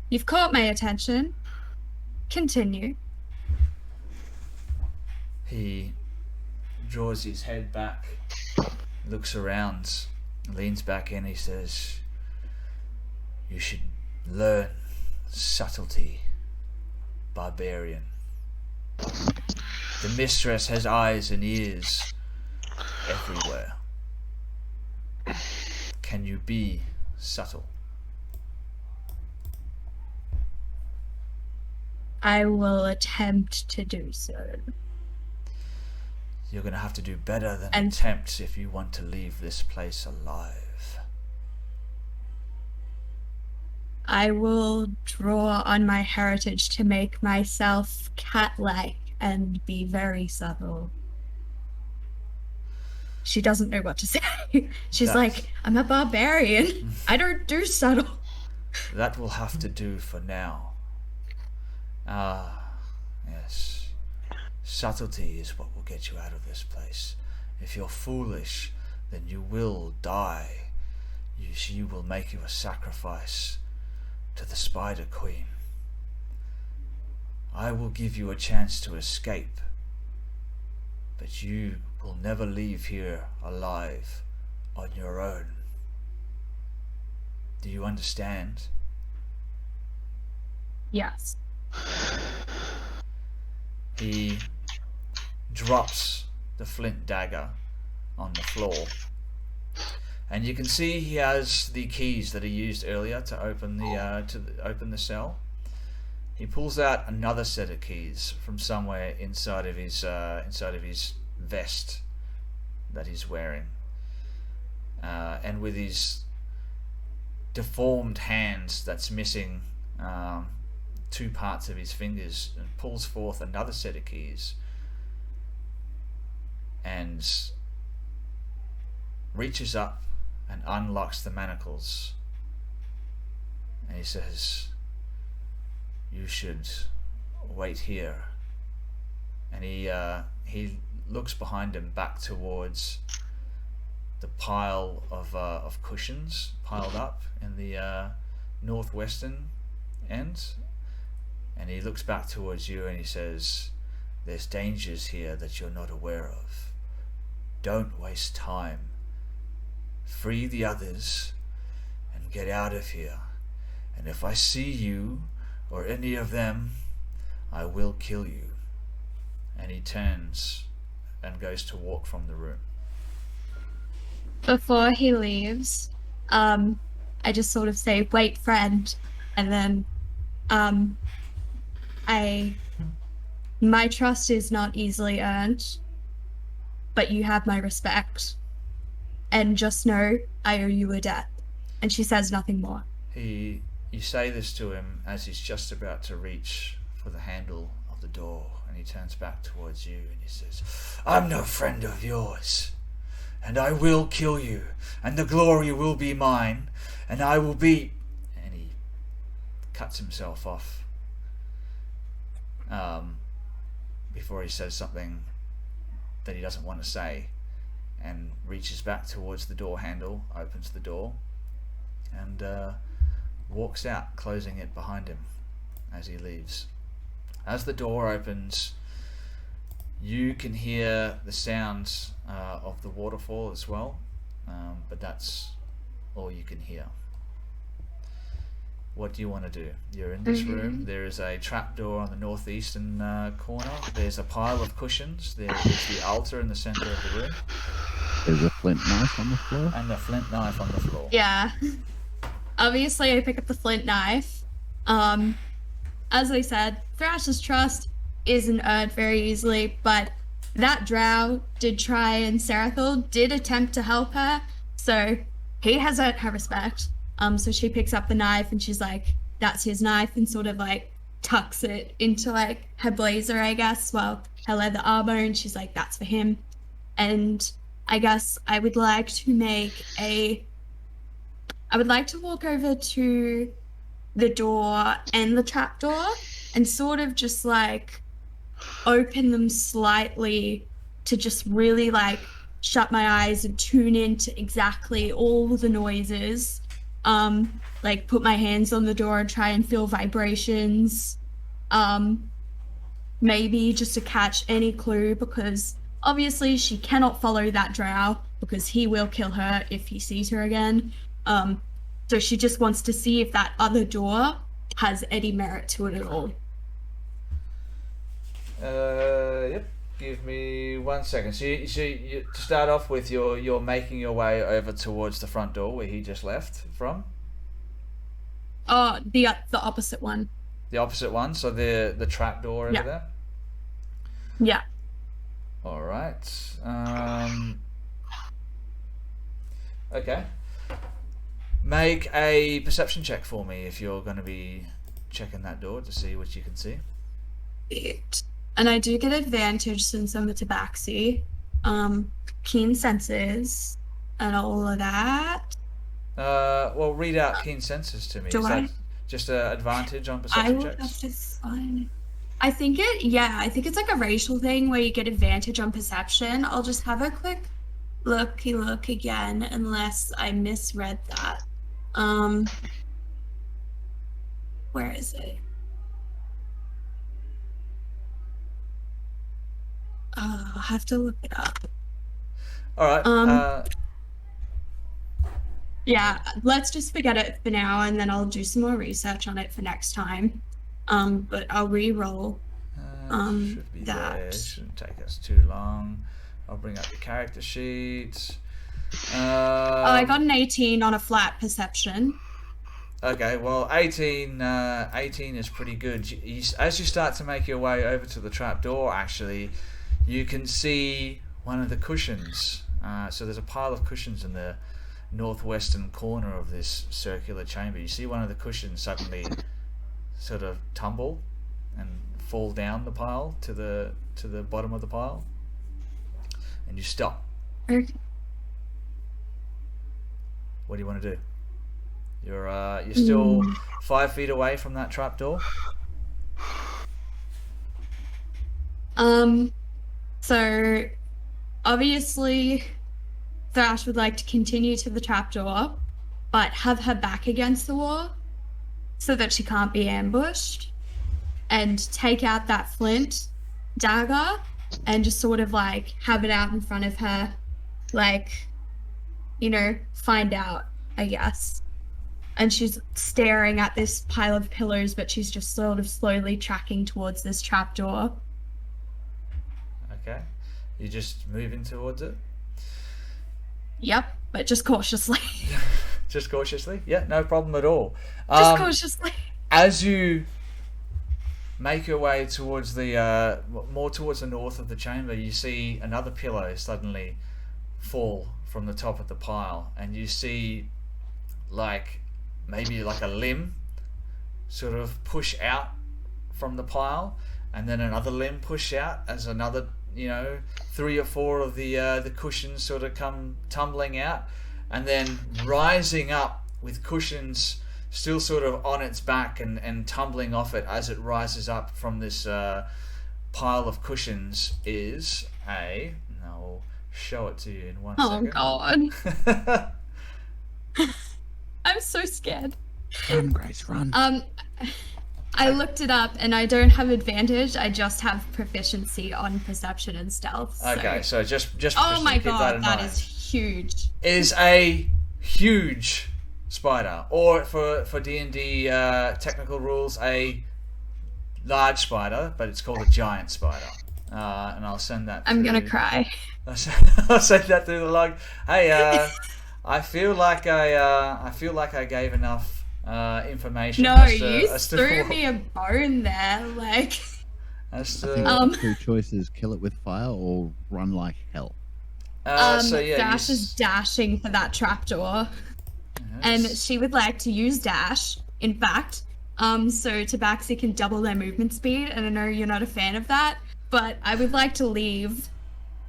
"You've caught my attention. Continue." He draws his head back, looks around, leans back in. He says, "You should learn subtlety, barbarian. The mistress has eyes and ears everywhere. Can you be subtle?" I will attempt to do so. You're going to have to do better than And- attempt if you want to leave this place alive. I will draw on my heritage to make myself cat-like and be very subtle. She doesn't know what to say. She's That's- like, "I'm a barbarian. I don't do subtle." That will have to do for now. Ah, yes. Subtlety is what will get you out of this place. If you're foolish, then you will die. She will make you a sacrifice to the Spider Queen. I will give you a chance to escape, but you will never leave here alive on your own. Do you understand? Yes. He drops the flint dagger on the floor, and you can see he has the keys that he used earlier to open the cell. He pulls out another set of keys from somewhere inside of his vest that he's wearing, and with his deformed hand that's missing 2 parts of his fingers, and pulls forth another set of keys and reaches up and unlocks the manacles, and he says, "You should wait here." And he looks behind him back towards the pile of cushions piled up in the northwestern end, and he looks back towards you and he says, There's dangers here that you're not aware of. Don't waste time. Free the others and get out of here. And if I see you or any of them, I will kill you." And he turns and goes to walk from the room. Before he leaves, I just sort of say, "Wait, friend," and then, my trust is not easily earned, but you have my respect, and just know I owe you a debt. And she says nothing more. You say this to him as he's just about to reach for the handle of the door, and he turns back towards you and he says, "I'm no friend of yours, and I will kill you, and the glory will be mine, and I will be..." And he cuts himself off before he says something that he doesn't want to say, and reaches back towards the door handle, opens the door, and walks out, closing it behind him as he leaves. As the door opens, you can hear the sounds of the waterfall as well, but that's all you can hear. What do you want to do? You're in this room. There is a trapdoor on the northeastern corner. There's a pile of cushions. There is the altar in the center of the room. There's a flint knife on the floor. And a flint knife on the floor. Yeah. Obviously, I pick up the flint knife. As I said, Thrash's trust isn't earned very easily, but that Drow did try, and Serathil did attempt to help her, so he has earned her respect. So she picks up the knife and she's like, "That's his knife," and sort of like tucks it into like her blazer, I guess, well, her leather armor, and she's like, "That's for him." And I guess I would like to walk over to the door and the trapdoor and sort of just like open them slightly to just really like shut my eyes and tune into exactly all the noises. Like put my hands on the door and try and feel vibrations. Maybe just to catch any clue, because obviously she cannot follow that Drow because he will kill her if he sees her again. So she just wants to see if that other door has any merit to it at all. Yep. Give me 1 second. So you to start off with, you're making your way over towards the front door where he just left from. Oh, the opposite one. The opposite one. So the trap door over there. Yeah. All right. Okay. Make a perception check for me if you're going to be checking that door to see what you can see. And I do get advantage since I'm a tabaxi. Keen senses and all of that. Well, read out keen senses to me. Do Is I? that just an advantage on I perception will checks? have to find. I think it's like a racial thing where you get advantage on perception. I'll just have a quick look again, unless I misread that. Where is it? I'll have to look it up. All right. Yeah, let's just forget it for now, and then I'll do some more research on it for next time. But I'll re-roll should be that. there. It shouldn't take us too long. I'll bring up the character sheet. I got an 18 on a flat perception. Okay, well, 18 is pretty good. As you start to make your way over to the trapdoor, actually, you can see one of the cushions. So there's a pile of cushions in the northwestern corner of this circular chamber. You see one of the cushions suddenly sort of tumble and fall down the pile to the bottom of the pile, and you stop. Okay. What do you want to do? You're still 5 feet away from that trapdoor. So obviously Thrash would like to continue to the trapdoor, but have her back against the wall so that she can't be ambushed, and take out that flint dagger and just sort of like have it out in front of her, like, find out, I guess. And she's staring at this pile of pillows, but she's just sort of slowly tracking towards this trapdoor. Okay. You're just moving towards it? Yep, but just cautiously. Just cautiously? Yeah, no problem at all. Just cautiously. As you make your way towards the more towards the north of the chamber, you see another pillow suddenly fall from the top of the pile, and you see maybe like a limb sort of push out from the pile, and then another limb push out as another 3 or 4 of the cushions sort of come tumbling out, and then rising up with cushions still sort of on its back and tumbling off it as it rises up from this pile of cushions is and I'll show it to you in 1 second. Oh god. I'm so scared. Run, Grace, run. I looked it up and I don't have advantage, I just have proficiency on perception and stealth. Okay, so just oh my keep god, that mind. is huge. Is a huge spider, or for D&D technical rules, a large spider, but it's called a giant spider. And I'll send that. I'm gonna cry. I'll send that through the log. Hey, I feel like I gave enough information. No, you threw me a bone there, like. I think 2 choices: kill it with fire or run like hell. So yeah, Dash is dashing for that trapdoor, and she would like to use dash. In fact, so Tabaxi can double their movement speed. And I know you're not a fan of that, but I would like to leave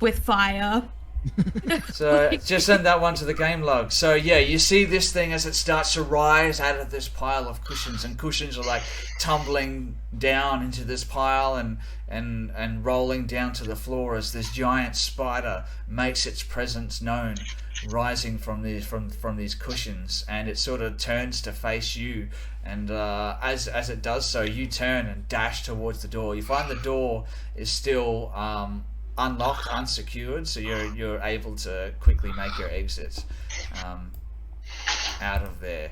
with fire. So just send that one to the game log. So yeah, you see this thing as it starts to rise out of this pile of cushions, and cushions are like tumbling down into this pile and rolling down to the floor as this giant spider makes its presence known, rising from these cushions, and it sort of turns to face you. And as it does so, you turn and dash towards the door. You find the door is still unlocked, unsecured, so you're able to quickly make your exit out of there.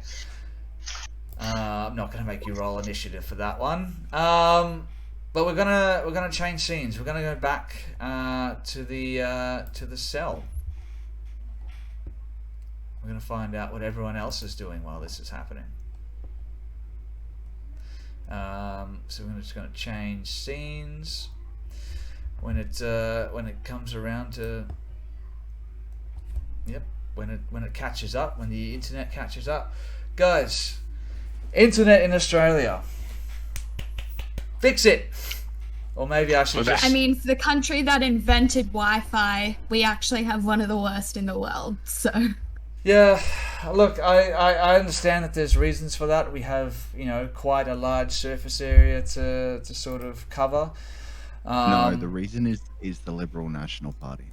I'm not going to make you roll initiative for that one, but we're gonna change scenes. We're gonna go back to the cell. We're gonna find out what everyone else is doing while this is happening. So we're just gonna change scenes. When it comes around to, when it catches up, when the internet catches up, guys, internet in Australia, fix it. Or maybe I should just... I mean, for the country that invented Wi-Fi, we actually have one of the worst in the world, so... Yeah, look, I understand that there's reasons for that. We have, quite a large surface area to sort of cover. No, the reason is the Liberal National Party.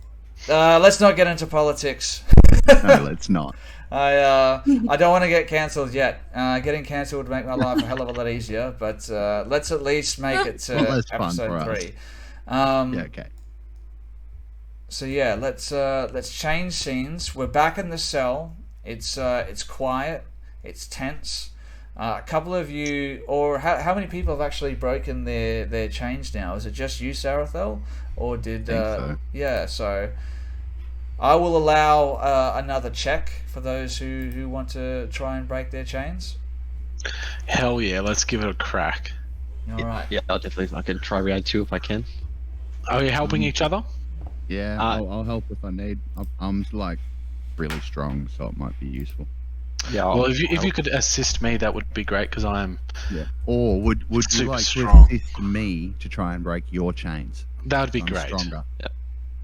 Let's not get into politics. No, let's not. I don't want to get cancelled yet. Getting cancelled would make my life a hell of a lot easier, but let's at least make it to episode 3. Yeah, okay. So yeah, let's change scenes. We're back in the cell. It's quiet. It's tense. A couple of you, or how many people have actually broken their chains now? Is it just you, Sarathel, or did? I think so. Yeah, so I will allow another check for those who want to try and break their chains. Hell yeah, let's give it a crack. All right. Yeah, I'll definitely. I can try round 2 if I can. Are we helping each other? Yeah, I'll help if I need. I'm like really strong, so it might be useful. Yeah. Well, if you could assist me, that would be great, because I'm. Yeah. Or would you super like strong. to assist me to try and break your chains? That would be I'm great. Stronger.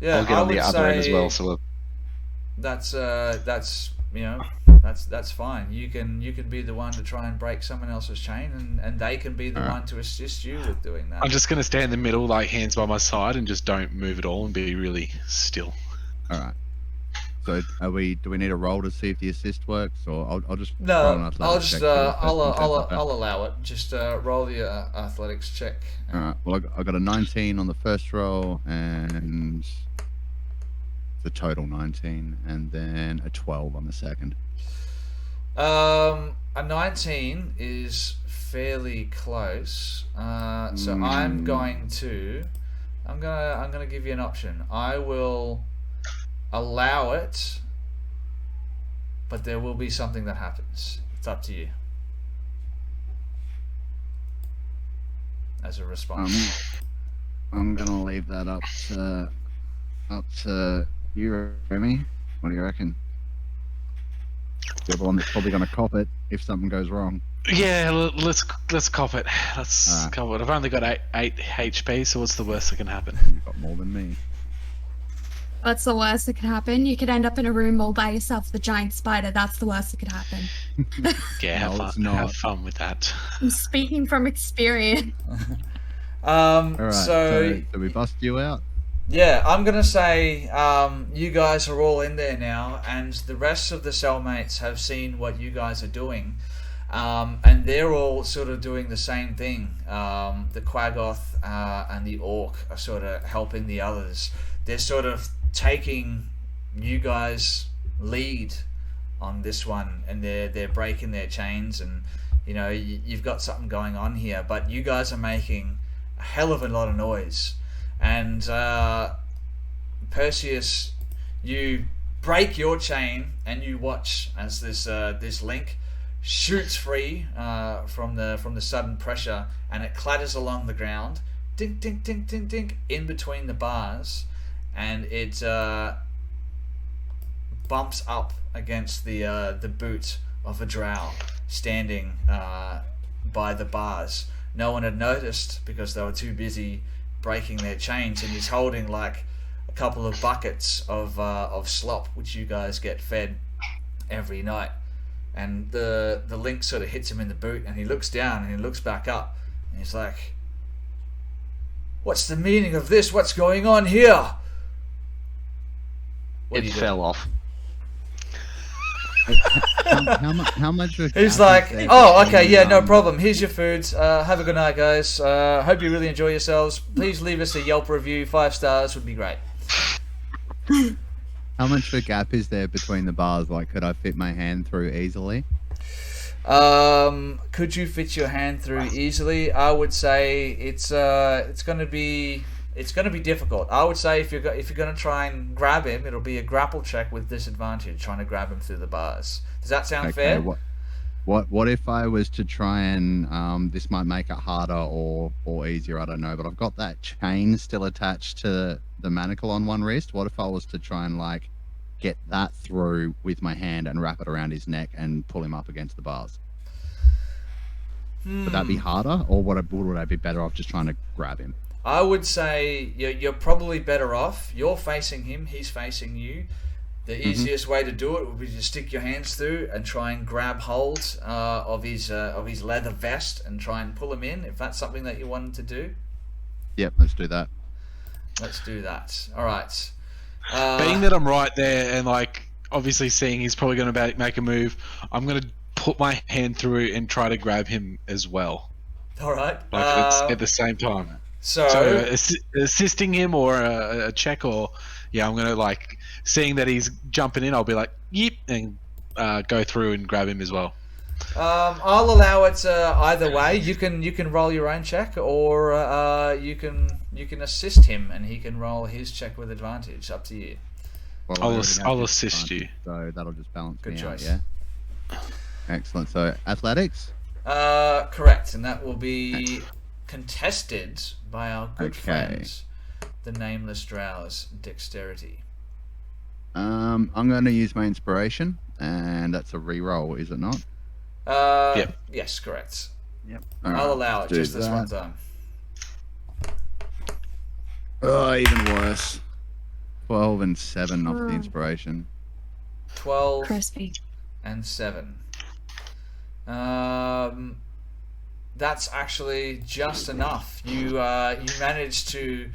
Yeah, I'll get on the other end as well. So that's fine. You can be the one to try and break someone else's chain, and they can be the one to assist you with doing that. I'm just gonna stand in the middle, like hands by my side, and just don't move at all, and be really still. All right. So do we need a roll to see if the assist works, or I'll just roll an No, athletics check for the first one, I'll allow it. Just roll your athletics check. All right. Well, I got a 19 on the first roll, and the total 19, and then a 12 on the second. A 19 is fairly close. So I'm gonna give you an option. I will allow it, but there will be something that happens. It's up to you. As a response. I'm gonna leave that up to you, Remy. What do you reckon? You're the one that's probably gonna cop it if something goes wrong. Yeah, let's cop it. Let's Alright. cop it. I've only got 8 HP, so what's the worst that can happen? You've got more than me. What's the worst that could happen? You could end up in a room all by yourself with a giant spider. That's the worst that could happen. Yeah, No, it's have not. fun with that. I'm speaking from experience. All right. So do we bust you out? yeah, I'm gonna say you guys are all in there now, and the rest of the cellmates have seen what you guys are doing, and they're all sort of doing the same thing. The Quaggoth and the Orc are sort of helping the others. They're sort of taking you guys lead on this one, and they're breaking their chains, and you know you've got something going on here, but you guys are making a hell of a lot of noise. And Perseus, you break your chain and you watch as this link shoots free from the sudden pressure, and it clatters along the ground, dink dink dink dink dink, in between the bars, and it bumps up against the boot of a drow standing by the bars. No one had noticed because they were too busy breaking their chains, and he's holding like a couple of buckets of slop, which you guys get fed every night. And the link sort of hits him in the boot, and he looks down and he looks back up, and he's like, "What's the meaning of this? What's going on here?" What do It you do? fell off. How much? He's like, "Oh, okay, yeah, no problem. Here's your food. Have a good night, guys. Hope you really enjoy yourselves. Please leave us a Yelp review. 5 stars would be great." How much of a gap is there between the bars? Like, could I fit my hand through easily? Could you fit your hand through easily? I would say it's gonna be difficult. I would say if you're gonna try and grab him, it'll be a grapple check with disadvantage, trying to grab him through the bars. Does that sound fair? What if I was to try and this might make it harder or easier? I don't know, but I've got that chain still attached to the manacle on one wrist. What if I was to try and like get that through with my hand and wrap it around his neck and pull him up against the bars? Would that be harder, or would I be better off just trying to grab him? I would say you're probably better off. You're facing him, he's facing you. The easiest way to do it would be to stick your hands through and try and grab hold of his leather vest and try and pull him in, if that's something that you wanted to do. Yep, let's do that. Let's do that. All right. Being that I'm right there, and like obviously seeing he's probably going to make a move, I'm going to put my hand through and try to grab him as well. All right. Like at the same time. So Assisting him, or a check, or I'm going to like seeing that he's jumping in, I'll be like, "Yep," and go through and grab him as well. I'll allow it either way. You can roll your own check, or you can assist him and he can roll his check with advantage. Up to you. Well, I'll assist you. So that'll just balance Good me choice. out. Yeah. Excellent. So athletics. Correct, and that will be contested by our good friends, the Nameless Drow's dexterity. I'm going to use my inspiration, and that's a re-roll, is it not? Yep. Yes, correct. Yep. I'll allow it just this one time. Oh, even worse. 12 and 7 off the inspiration. 12 Crispy. and 7. That's actually just enough. You managed to,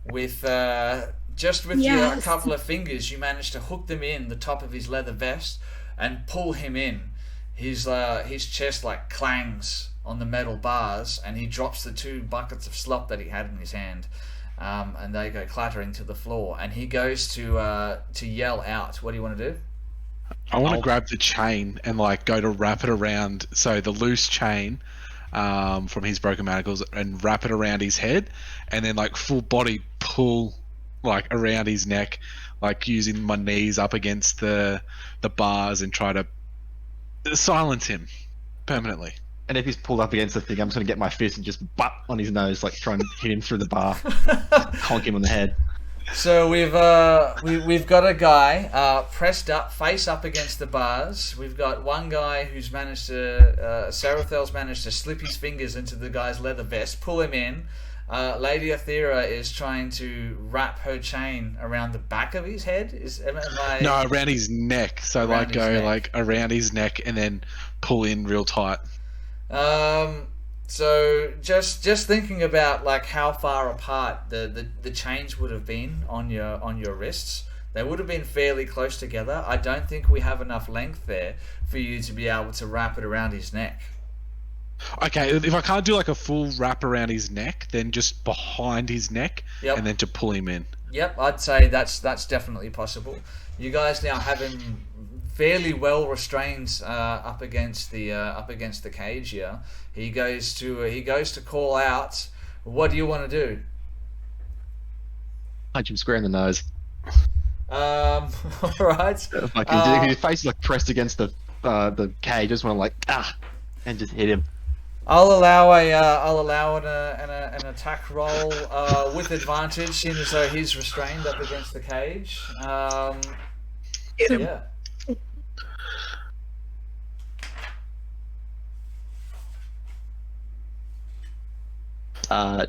with just with your Yes. couple of fingers, you manage to hook them in the top of his leather vest and pull him in. His chest like clangs on the metal bars, and he drops the 2 buckets of slop that he had in his hand, and they go clattering to the floor. And he goes to yell out. What do you want to do? I want to grab the chain and like go to wrap it around. So the loose chain from his broken manacles, and wrap it around his head, and then like full body pull like around his neck, like using my knees up against the bars and try to silence him permanently. And if he's pulled up against the thing, I'm just going to get my fist and just butt on his nose, like try and hit him through the bar, conk him on the head. So we've got a guy pressed up, face up against the bars. We've got one guy who's managed to, Sarathel's managed to slip his fingers into the guy's leather vest, pull him in. Lady Athera is trying to wrap her chain around the back of his head. No, around his neck. So like go like around his neck and then pull in real tight. So just thinking about like how far apart the chains would have been on your wrists, they would have been fairly close together. I don't think we have enough length there for you to be able to wrap it around his neck. Okay, if I can't do like a full wrap around his neck, then just behind his neck, and then to pull him in. Yep, I'd say that's definitely possible. You guys now have him fairly well restrained up against the cage here. He goes to call out. What do you want to do? Punch him square in the nose. All right. His face is like pressed against the cage. I just want to like and just hit him. I'll allow an attack roll with advantage, seeing as though he's restrained up against the cage. Yeah.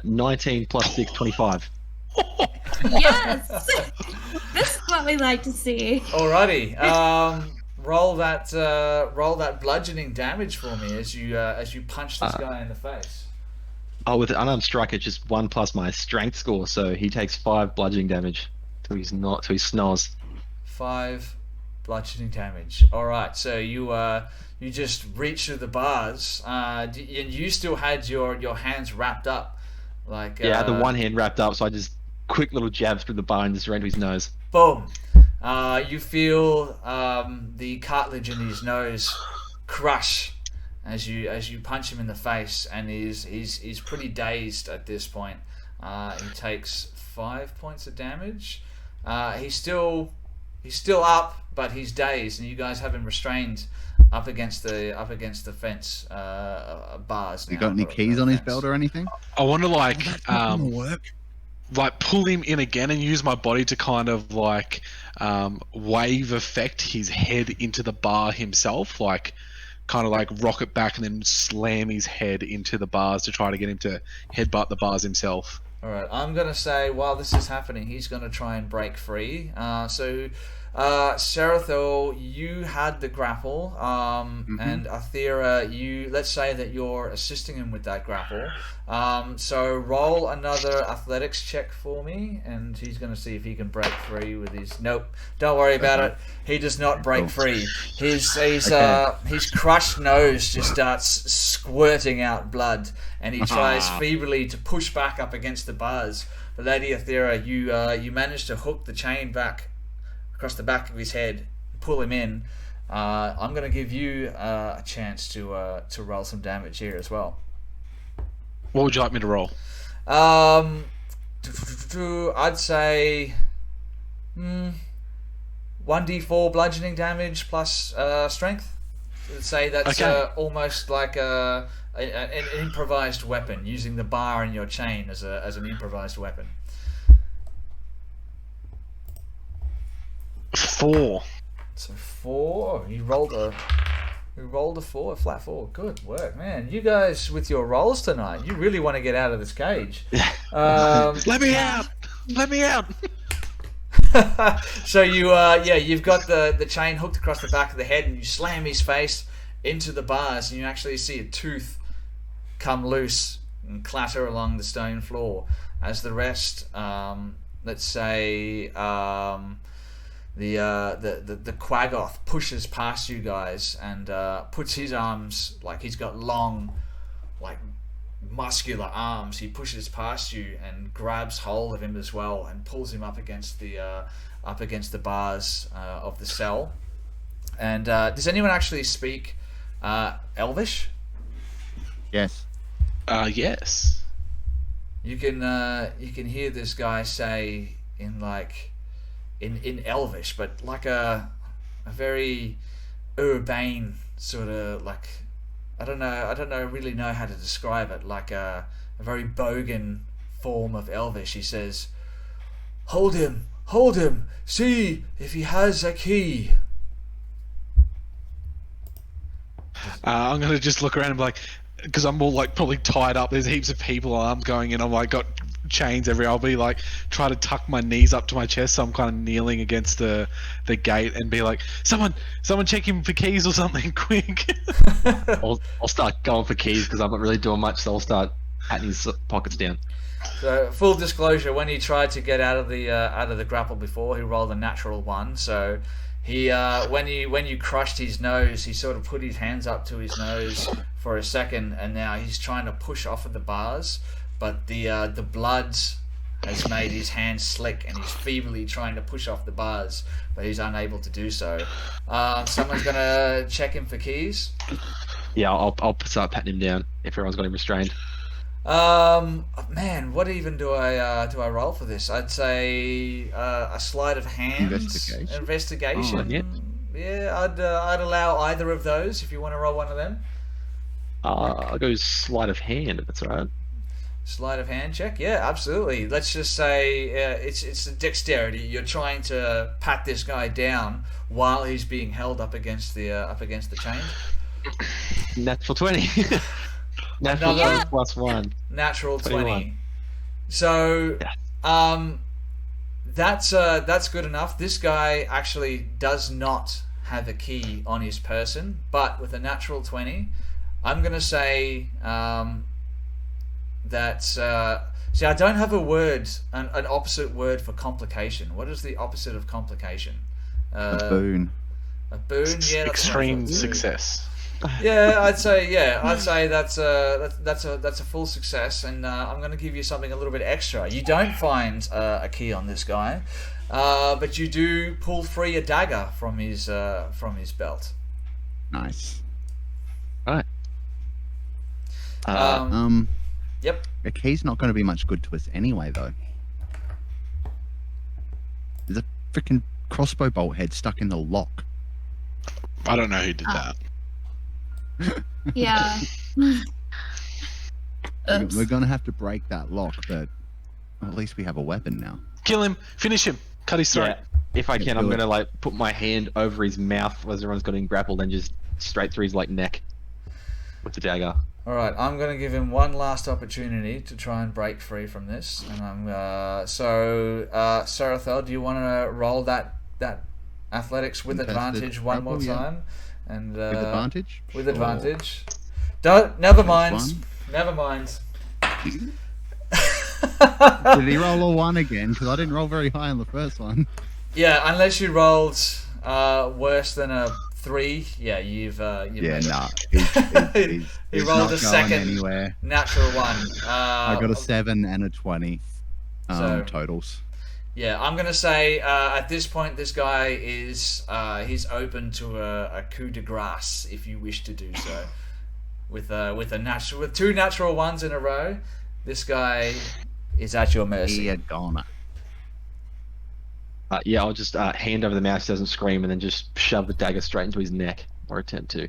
19 plus 6, 25. Yes! This is what we like to see. Alrighty. Roll that bludgeoning damage for me as you punch this guy in the face. Oh, with an unarmed strike, it's just 1 plus my strength score, so he takes 5 bludgeoning damage till he snores. 5 bludgeoning damage. All right, so you just reach through the bars, and you still had your hands wrapped up, like I had the one hand wrapped up, so I just quick little jabs through the bar and just ran to his nose. Boom. You feel the cartilage in his nose crush as you punch him in the face, and he's pretty dazed at this point. He takes 5 points of damage. He's still up, but he's dazed, and you guys have him restrained up against the fence bars. You got any keys on his belt or anything? I want to like pull him in again and use my body to kind of like wave effect his head into the bar himself, like kind of like rock it back and then slam his head into the bars to try to get him to headbutt the bars himself. All right, I'm gonna say while this is happening, he's gonna try and break free. Sarathel, you had the grapple, and Athera, let's say that you're assisting him with that grapple. So roll another athletics check for me, and he's going to see if he can break free with his. Nope, don't worry about it. He does not break free. His crushed nose just starts squirting out blood, and he tries feebly to push back up against the bars. But Lady Athera, you manage to hook the chain back across the back of his head, pull him in. I'm going to give you a chance to roll some damage here as well. What would you like me to roll? I'd say 1d4 bludgeoning damage plus strength. Let's say that's almost like an improvised weapon, using the bar and your chain as an improvised weapon. 4. So 4. You rolled a 4, a flat 4. Good work, man. You guys with your rolls tonight, you really want to get out of this cage. Let me out! Let me out! So you've got the chain hooked across the back of the head, and you slam his face into the bars, and you actually see a tooth come loose and clatter along the stone floor as the rest let's say the Quaggoth pushes past you guys and puts his arms, like he's got long, like muscular arms. He pushes past you and grabs hold of him as well and pulls him up against the bars of the cell. And does anyone actually speak Elvish? Yes. Yes. You can hear this guy say in Elvish, but like a very urbane sort of, like, I don't really know how to describe it, like a very bogan form of Elvish. He says, hold him, see if he has a key. I'm gonna just look around and be like, because I'm all like probably tied up. There's heaps of people, arms going in. I'm like got chains everywhere. I'll be like try to tuck my knees up to my chest, so I'm kind of kneeling against the gate and be like, someone check him for keys or something, quick. I'll start going for keys because I'm not really doing much, so I'll start patting his pockets down. So, full disclosure, when he tried to get out of the grapple before, he rolled a natural 1. So he when you crushed his nose, he sort of put his hands up to his nose for a second, and now he's trying to push off of the bars, but the blood has made his hands slick, and he's feebly trying to push off the bars, but he's unable to do so. Someone's gonna check him for keys. Yeah, I'll start patting him down if everyone's got him restrained. Man, what even do I roll for this? I'd say a sleight of hand. Investigation. Oh, yeah. Yeah, I'd allow either of those if you want to roll one of them. I'll go sleight of hand if that's all right. Sleight of hand check. Yeah, absolutely. Let's just say it's a dexterity. You're trying to pat this guy down while he's being held up against the chain. Natural 20. Natural 20 plus 1. Natural 21. 20. So, that's good enough. This guy actually does not have a key on his person, but with a natural 20, I'm going to say that... see, I don't have a word, an opposite word for complication. What is the opposite of complication? A boon. A boon, yeah. That's Extreme what I thought. success. Yeah, I'd say that's a full success, and I'm going to give you something a little bit extra. You don't find a key on this guy, but you do pull free a dagger from his belt. Nice. Right. Yep. A key's not going to be much good to us anyway, though. There's a freaking crossbow bolt head stuck in the lock. I don't know who did that. Yeah. Oops. We're going to have to break that lock, but at least we have a weapon now. Kill him. Finish him. Cut his throat. Yeah, if I can, do I'm it. gonna like put my hand over his mouth as everyone's got him grappled and just straight through his like neck with the dagger. All right, I'm going to give him one last opportunity to try and break free from this, and I'm Sarathel, do you want to roll that athletics with Contested advantage one more grapple, yeah. time? And With advantage? With Sure. advantage. Don't. Never mind. One. Never mind. Did he roll a 1 again? Because I didn't roll very high on the first one. Yeah, unless you rolled worse than a 3. Yeah, you've Yeah, made it. nah. He He's rolled not a going second anywhere. natural 1. I got a 7 and a 20 So- totals. Yeah, I'm gonna say at this point this guy is he's open to a coup de grace if you wish to do so. With 2 natural 1s in a row, this guy is at your mercy. He had gone. Yeah, I'll just hand over the mouse, doesn't scream, and then just shove the dagger straight into his neck, or attempt to.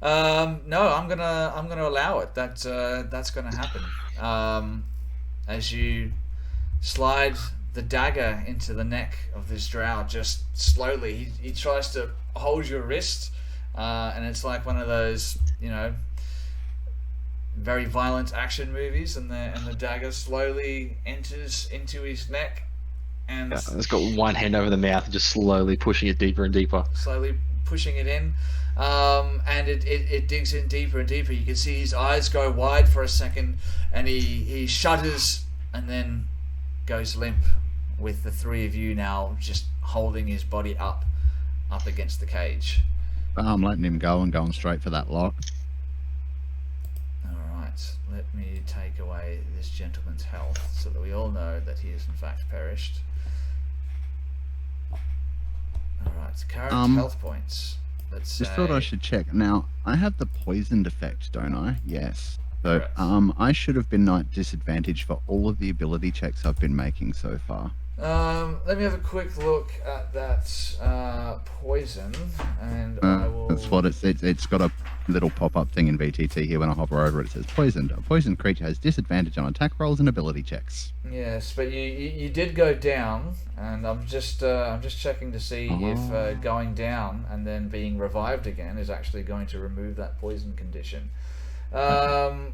No, I'm gonna allow it. That's gonna happen. As you slide the dagger into the neck of this drow, just slowly. He tries to hold your wrist, and it's like one of those, very violent action movies, and the dagger slowly enters into his neck, and Yeah, it's got one hand over the mouth and just slowly pushing it deeper and deeper. slowly pushing it in, and it digs in deeper and deeper. You can see his eyes go wide for a second, and he shudders, and then goes limp, with the three of you now just holding his body up against the cage. I'm letting him go and going straight for that lock. Alright, let me take away this gentleman's health so that we all know that he is in fact perished. Alright, current health points. Let's Just say... thought I should check. Now, I have the poisoned effect, don't I? Yes. So, Correct. I should have been at disadvantage for all of the ability checks I've been making so far. Let me have a quick look at that poison, and I will... That's what it's got a little pop-up thing in VTT here. When I hover over it, it says poisoned. A poisoned creature has disadvantage on attack rolls and ability checks. Yes, but you did go down, and I'm just checking to see if going down and then being revived again is actually going to remove that poison condition. No.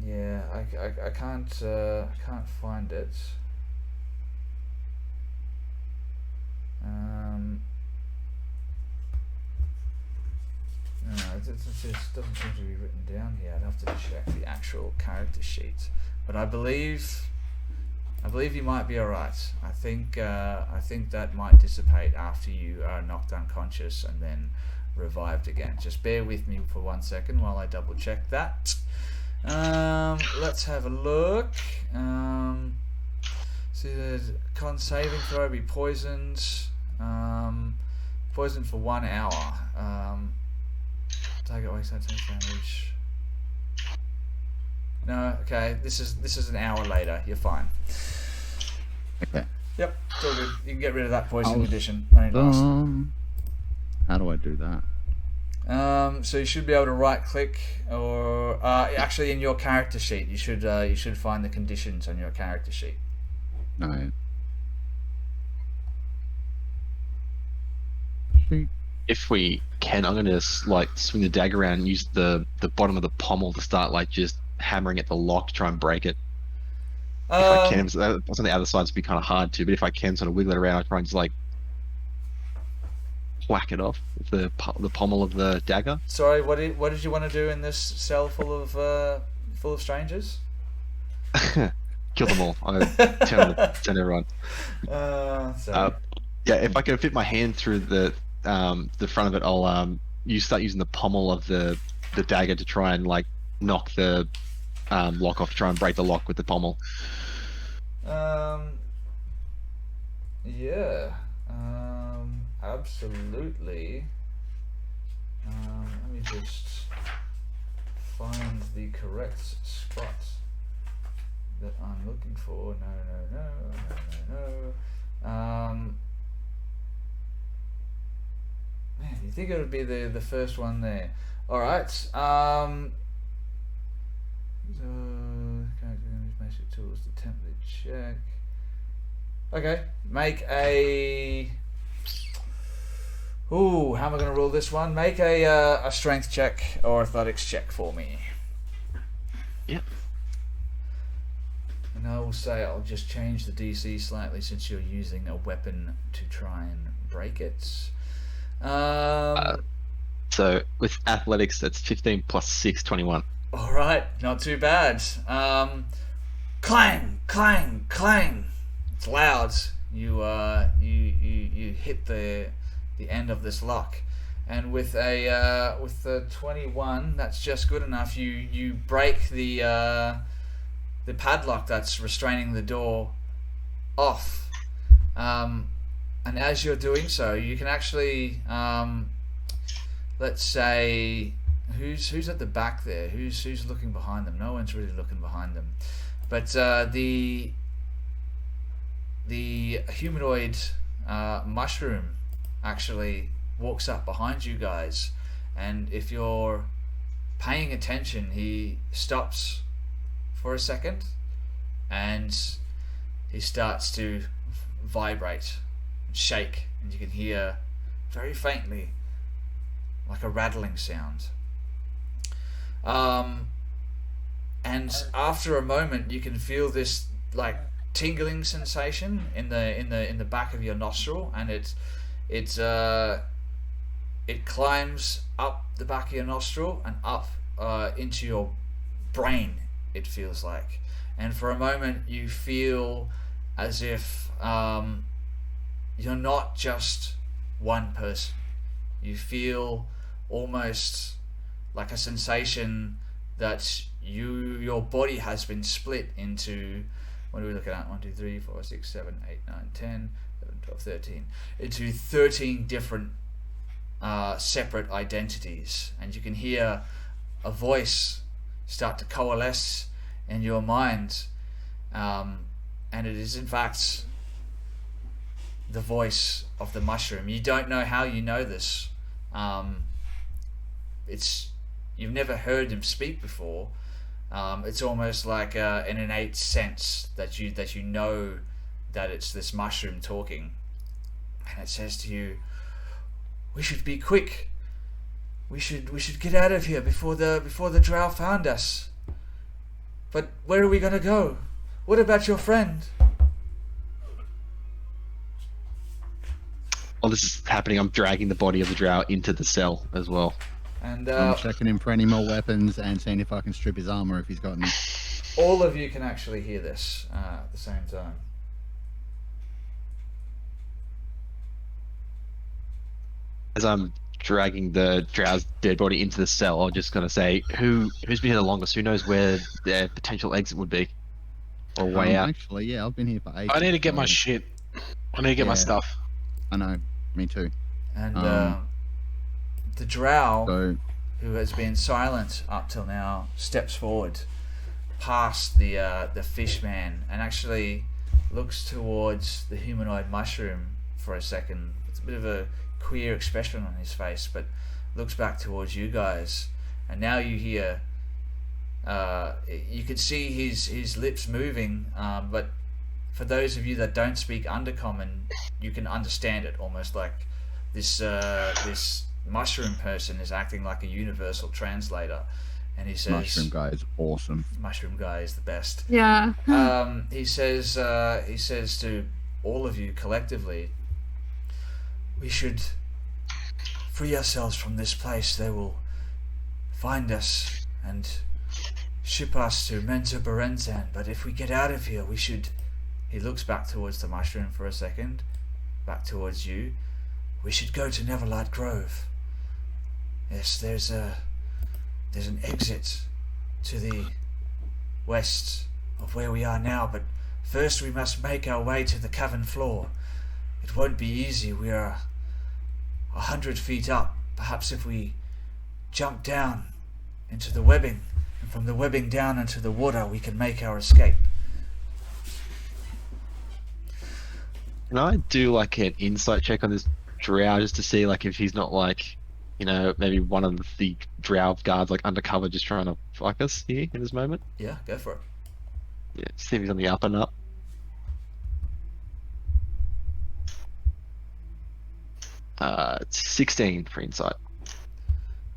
Yeah, I can't find it. No, it just doesn't seem to be written down here. I'd have to check the actual character sheet, but I believe you might be alright. I think that might dissipate after you are knocked unconscious and then revived again. Just bear with me for 1 second while I double check that. Let's have a look. See, the con saving throw be poisoned. Poisoned for 1 hour. Target wastes that takes damage. No, okay. This is an hour later. You're fine. Okay. Yep, it's all good. You can get rid of that poison condition. Only lasts. How do I do that? So you should be able to right click, or actually in your character sheet, you should find the conditions on your character sheet. No. If we can, I'm gonna like swing the dagger around and use the bottom of the pommel to start like just hammering at the lock to try and break it. If I can, so that's on the other side, it'd be kind of hard to. But if I can sort of wiggle it around, I try and just like whack it off with the pommel of the dagger. Sorry, what did you want to do in this cell full of strangers? Kill them all. I'm gonna turn everyone. Sorry. Yeah, if I can fit my hand through the front of it, I'll start using the pommel of the dagger to try and like knock the lock off, to try and break the lock with the pommel. Yeah. Absolutely. Let me just find the correct spot that I'm looking for. No. Man, you think it would be the first one there? All right. Character image, basic tools, the template check. Okay, make a. Ooh, how am I going to rule this one? Make a strength check or athletics check for me. Yep. And I will say I'll just change the DC slightly since you're using a weapon to try and break it. So with athletics, that's 15 plus 6, 21. All right, not too bad. Clang, clang, clang. It's loud. You hit the end of this lock, and with the 21, that's just good enough. You break the padlock that's restraining the door off, and as you're doing so, you can actually let's say who's at the back there. Who's looking behind them? No one's really looking behind them, but the humanoid mushroom actually walks up behind you guys, and if you're paying attention, he stops for a second and he starts to vibrate and shake, and you can hear very faintly like a rattling sound. And after a moment, you can feel this like tingling sensation in the back of your nostril, and it climbs up the back of your nostril and up into your brain, it feels like. And for a moment you feel as if you're not just one person. You feel almost like a sensation that your body has been split into, what are we looking at, 1 2 3 4 6 7 8 9 10 11 12 13, into 13 different separate identities. And you can hear a voice start to coalesce in your mind, and it is in fact the voice of the mushroom. You don't know how you know this. You've never heard him speak before. It's almost like an innate sense that you know that it's this mushroom talking, and it says to you, "We should be quick. We should get out of here before the Drow found us. But where are we gonna go? What about your friend?" While this is happening, I'm dragging the body of the Drow into the cell as well. And I'm checking him for any more weapons and seeing if I can strip his armor if he's got any. all of you can actually hear this at the same time. As I'm dragging the Drow's dead body into the cell, I'm just gonna say, who's been here the longest? Who knows where their potential exit would be, or way out? Actually, yeah, I've been here for 8. I need to get my shit. I need to get my Yeah. stuff. I know, me too. And the Drow, So who has been silent up till now, steps forward past the fish man and actually looks towards the humanoid mushroom for a second. It's a bit of a queer expression on his face, but looks back towards you guys. And now you hear, you could see his lips moving, but for those of you that don't speak Undercommon, you can understand it, almost like this mushroom person is acting like a universal translator. And he says, mushroom guy is awesome. Mushroom guy is the best. Yeah. He says to all of you collectively, "We should free ourselves from this place. They will find us and ship us to Mensa Berenzan. But if we get out of here, we should..." He looks back towards the mushroom for a second, back towards you. "We should go to Neverlight Grove. Yes, there's an exit to the west of where we are now, but first we must make our way to the cavern floor. It won't be easy. We are 100 feet up. Perhaps if we jump down into the webbing, and from the webbing down into the water, we can make our escape." Can I do like an insight check on this Drow just to see like if he's not like, maybe one of the Drow guards like undercover just trying to fuck us here in this moment? Yeah, go for it. Yeah, see if he's on the up and up. It's 16 for insight.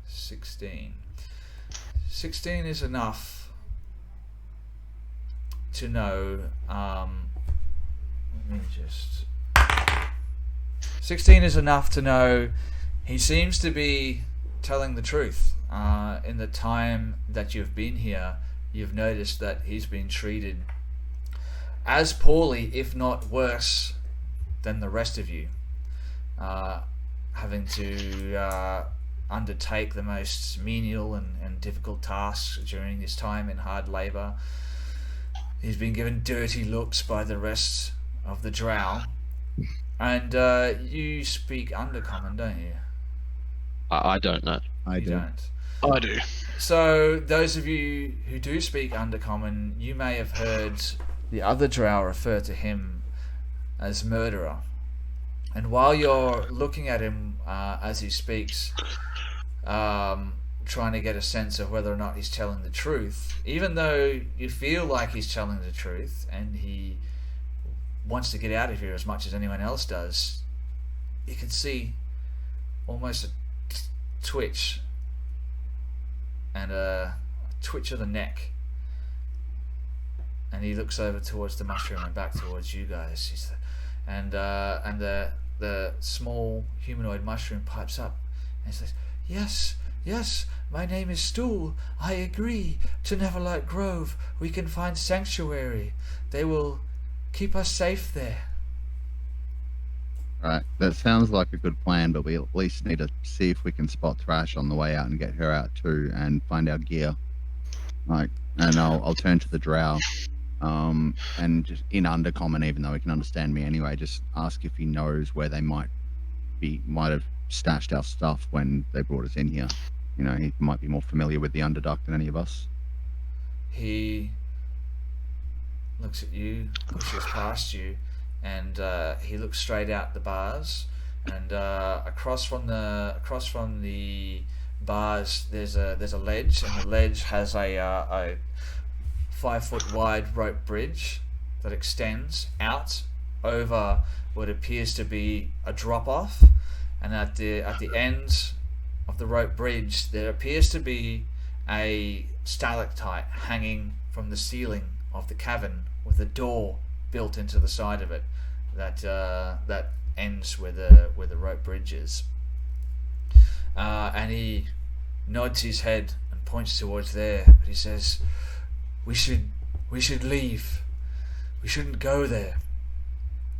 16. 16 is enough to know. Let me just. 16 is enough to know he seems to be telling the truth. In the time that you've been here, you've noticed that he's been treated as poorly, if not worse, than the rest of you. Having to undertake the most menial and difficult tasks during his time in hard labour. He's been given dirty looks by the rest of the Drow. And you speak Undercommon, don't you? I don't know. I You do. don't. I do. So those of you who do speak Undercommon, you may have heard the other Drow refer to him as murderer. And while you're looking at him as he speaks, trying to get a sense of whether or not he's telling the truth, even though you feel like he's telling the truth and he wants to get out of here as much as anyone else does, you can see almost a twitch and a twitch of the neck, and he looks over towards the mushroom and back towards you guys. And the small humanoid mushroom pipes up. And he says, "Yes, yes, my name is Stool. I agree. To Neverlight Grove, we can find sanctuary. They will keep us safe there." Right, that sounds like a good plan, but we at least need to see if we can spot Thrash on the way out and get her out too, and find our gear. Like, and I'll turn to the Drow, and just in Undercommon, even though he can understand me anyway, just ask if he knows where they might have stashed our stuff when they brought us in here. You know, he might be more familiar with the Underdark than any of us. He looks at you, pushes past you, and he looks straight out the bars. And across from the bars, there's a ledge, and the ledge has a 5-foot wide rope bridge that extends out over what appears to be a drop off. And at the end of the rope bridge, there appears to be a stalactite hanging from the ceiling of the cavern, with a door built into the side of it that ends where the rope bridge is. And he nods his head and points towards there. But he says, "We should leave. We shouldn't go there.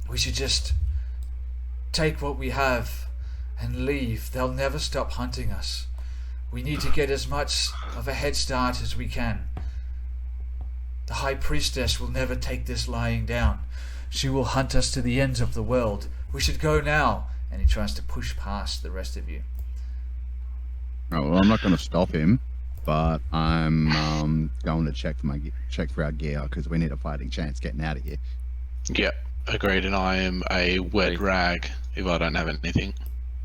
We should just take what we have and leave. They'll never stop hunting us. We need to get as much of a head start as we can. The High Priestess will never take this lying down. She will hunt us to the ends of the world. We should go now." And he tries to push past the rest of you. Oh, well, I'm not going to stop him, but I'm going to check for our gear, because we need a fighting chance getting out of here. Yeah, agreed. And I am a wet rag if I don't have anything.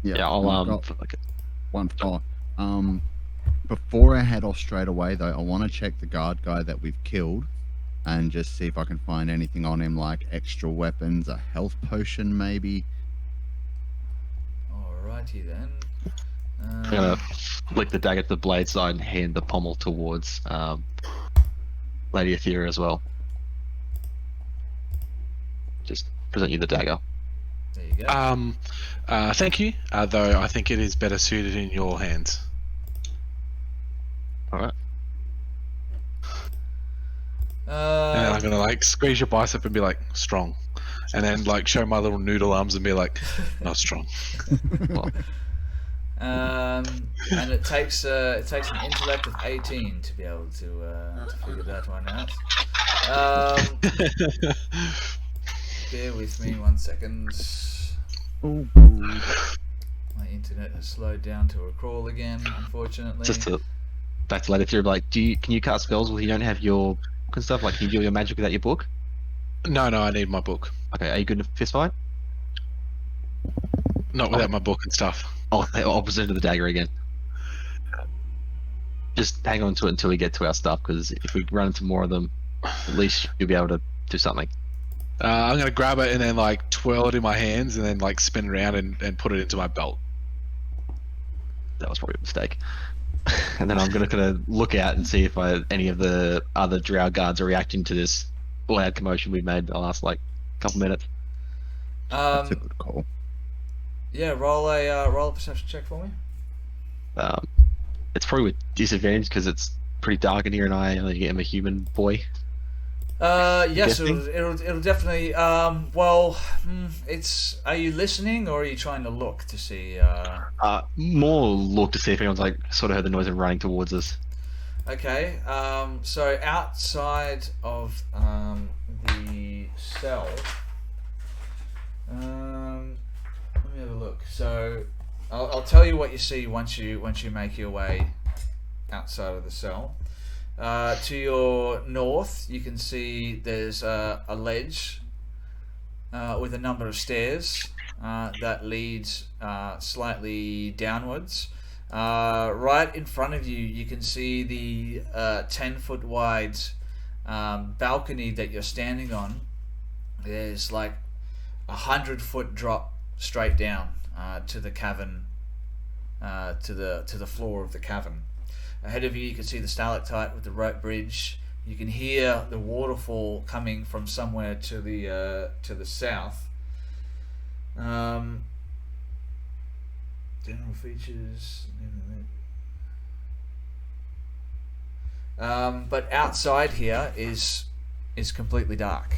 Yeah, I'll got one for. Before I head off straight away, though, I want to check the guard guy that we've killed, and just see if I can find anything on him, like extra weapons, a health potion, maybe. Alrighty then. I'm gonna flick the dagger to the blade side and hand the pommel towards Lady Aethera as well. Just present you the dagger. There you go. Thank you. Though I think it is better suited in your hands. All right. And I'm gonna like squeeze your bicep and be like strong, and then like show my little noodle arms and be like not strong. Well, and it takes an intellect of 18 to be able to figure that one out. Bear with me 1 second. Oh, My internet has slowed down to a crawl again, unfortunately. just to back to Lady Aethera, like, can you cast spells when you don't have your book and stuff? Like, can you do your magic without your book? No, I need my book. Okay, are you good in a fist fight? Not without my book and stuff. I'll present the dagger again. Just hang on to it until we get to our stuff, because if we run into more of them, at least you'll be able to do something. I'm gonna grab it and then like twirl it in my hands and then like spin around and put it into my belt. That was probably a mistake. And then I'm gonna look out and see if any of the other Drow guards are reacting to this loud commotion we've made the last like couple minutes. that's a good call. Yeah, roll a perception check for me. It's probably with disadvantage because it's pretty dark in here and I am a human boy. Yes, Guessing? it'll definitely. It's. Are you listening or are you trying to look to see? More look to see if anyone's like sort of heard the noise and running towards us. Okay. So outside of the cell. Let me have a look. So I'll tell you what you see once you make your way outside of the cell. To your north, you can see there's a ledge with a number of stairs that leads slightly downwards. Right in front of you, you can see the 10-foot wide balcony that you're standing on. There's like 100-foot drop straight down to the cavern, to the floor of the cavern. Ahead of you, you can see the stalactite with the rope bridge. You can hear the waterfall coming from somewhere to the south. General features. But outside here is completely dark.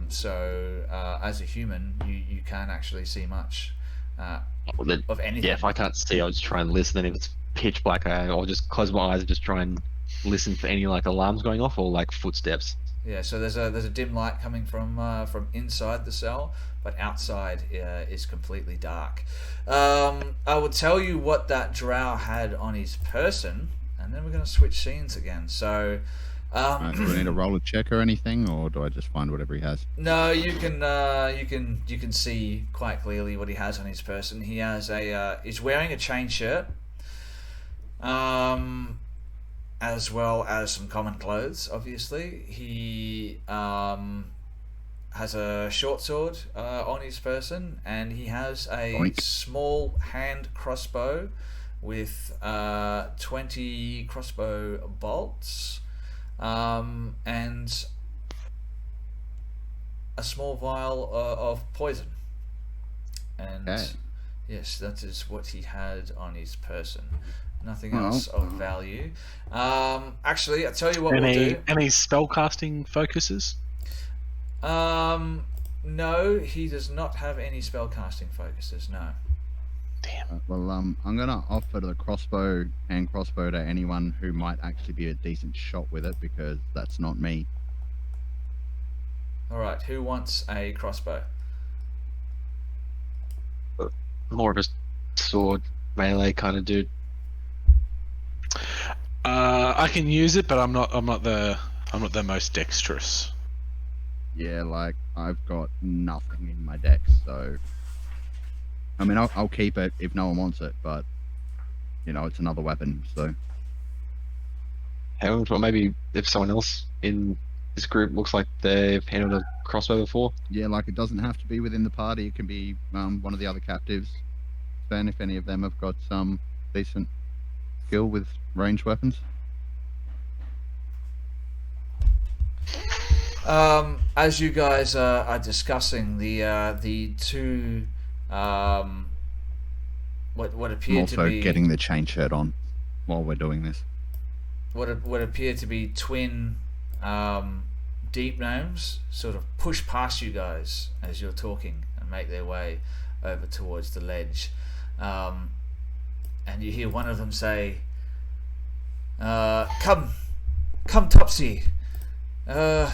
So as a human, you can't actually see much of anything. Yeah, if I can't see, I'll just try and listen. And if it's pitch black, I'll just close my eyes and just try and listen for any like alarms going off or like footsteps. Yeah, so there's a dim light coming from inside the cell, but outside is completely dark. I will tell you what that Drow had on his person, and then we're going to switch scenes again. So, Right, do I need to roll a check or anything, or do I just find whatever he has? no, you can see quite clearly what he has on his person. He has he's wearing a chain shirt, as well as some common clothes. Obviously, he has a short sword on his person, and he has a Oink. small hand crossbow with 20 crossbow bolts, and a small vial of poison. And Okay. yes, that is what he had on his person. Nothing Well. else of value. Actually, I'll tell you what we'll do. Any spellcasting focuses? No, he does not have any spellcasting focuses, no. Damn. Well, I'm gonna offer the hand crossbow to anyone who might actually be a decent shot with it, because that's not me. Alright, who wants a crossbow? More of a sword melee kind of dude. I can use it, but I'm not the most dexterous. Yeah, like I've got nothing in my deck, so I mean I'll keep it if no one wants it, but you know it's another weapon, so Or maybe if someone else in this group looks like they've handled a crossbow before. yeah, like it doesn't have to be within the party. It can be one of the other captives. Then if any of them have got some decent skill with ranged weapons. As you guys are discussing the two what I'm appear to also be getting the chain shirt on while we're doing this. what appear to be twin deep gnomes sort of push past you guys as you're talking and make their way over towards the ledge, and you hear one of them say, come Topsy, let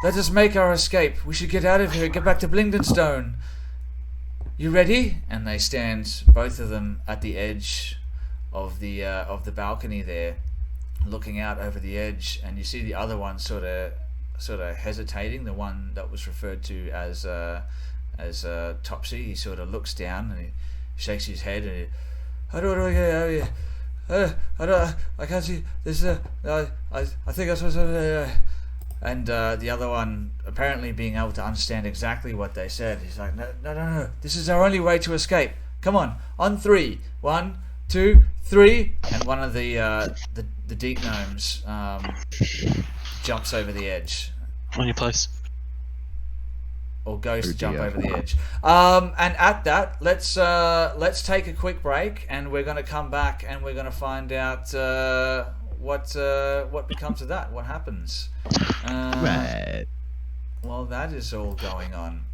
us make our escape. We should get out of here, get back to Blingdenstone. You ready? And they stand, both of them, at the edge of the balcony there, looking out over the edge, and you see the other one sort of hesitating. The one that was referred to as Topsy. He sort of looks down and he shakes his head and I can't see this. I think I'm supposed to. And the other one, apparently being able to understand exactly what they said, he's like, no. This is our only way to escape. Come on 3. 1, 2, 3. And one of the deep gnomes jumps over the edge, On your place. or goes to Oh, jump dear. over the edge. And at that, let's take a quick break, and we're going to come back and we're going to find out what becomes of that. What happens? Right. Well, that is all going on.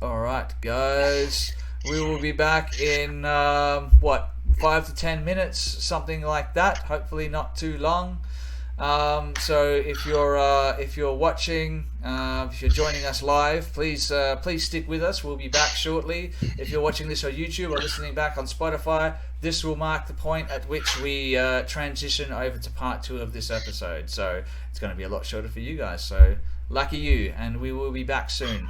All right, guys. We will be back in 5 to 10 minutes, something like that. Hopefully, not too long. So if you're watching, if you're joining us live, please stick with us. We'll be back shortly. If you're watching this on YouTube or listening back on Spotify, this will mark the point at which we transition over to part 2 of this episode. So it's going to be a lot shorter for you guys. So lucky you, and we will be back soon.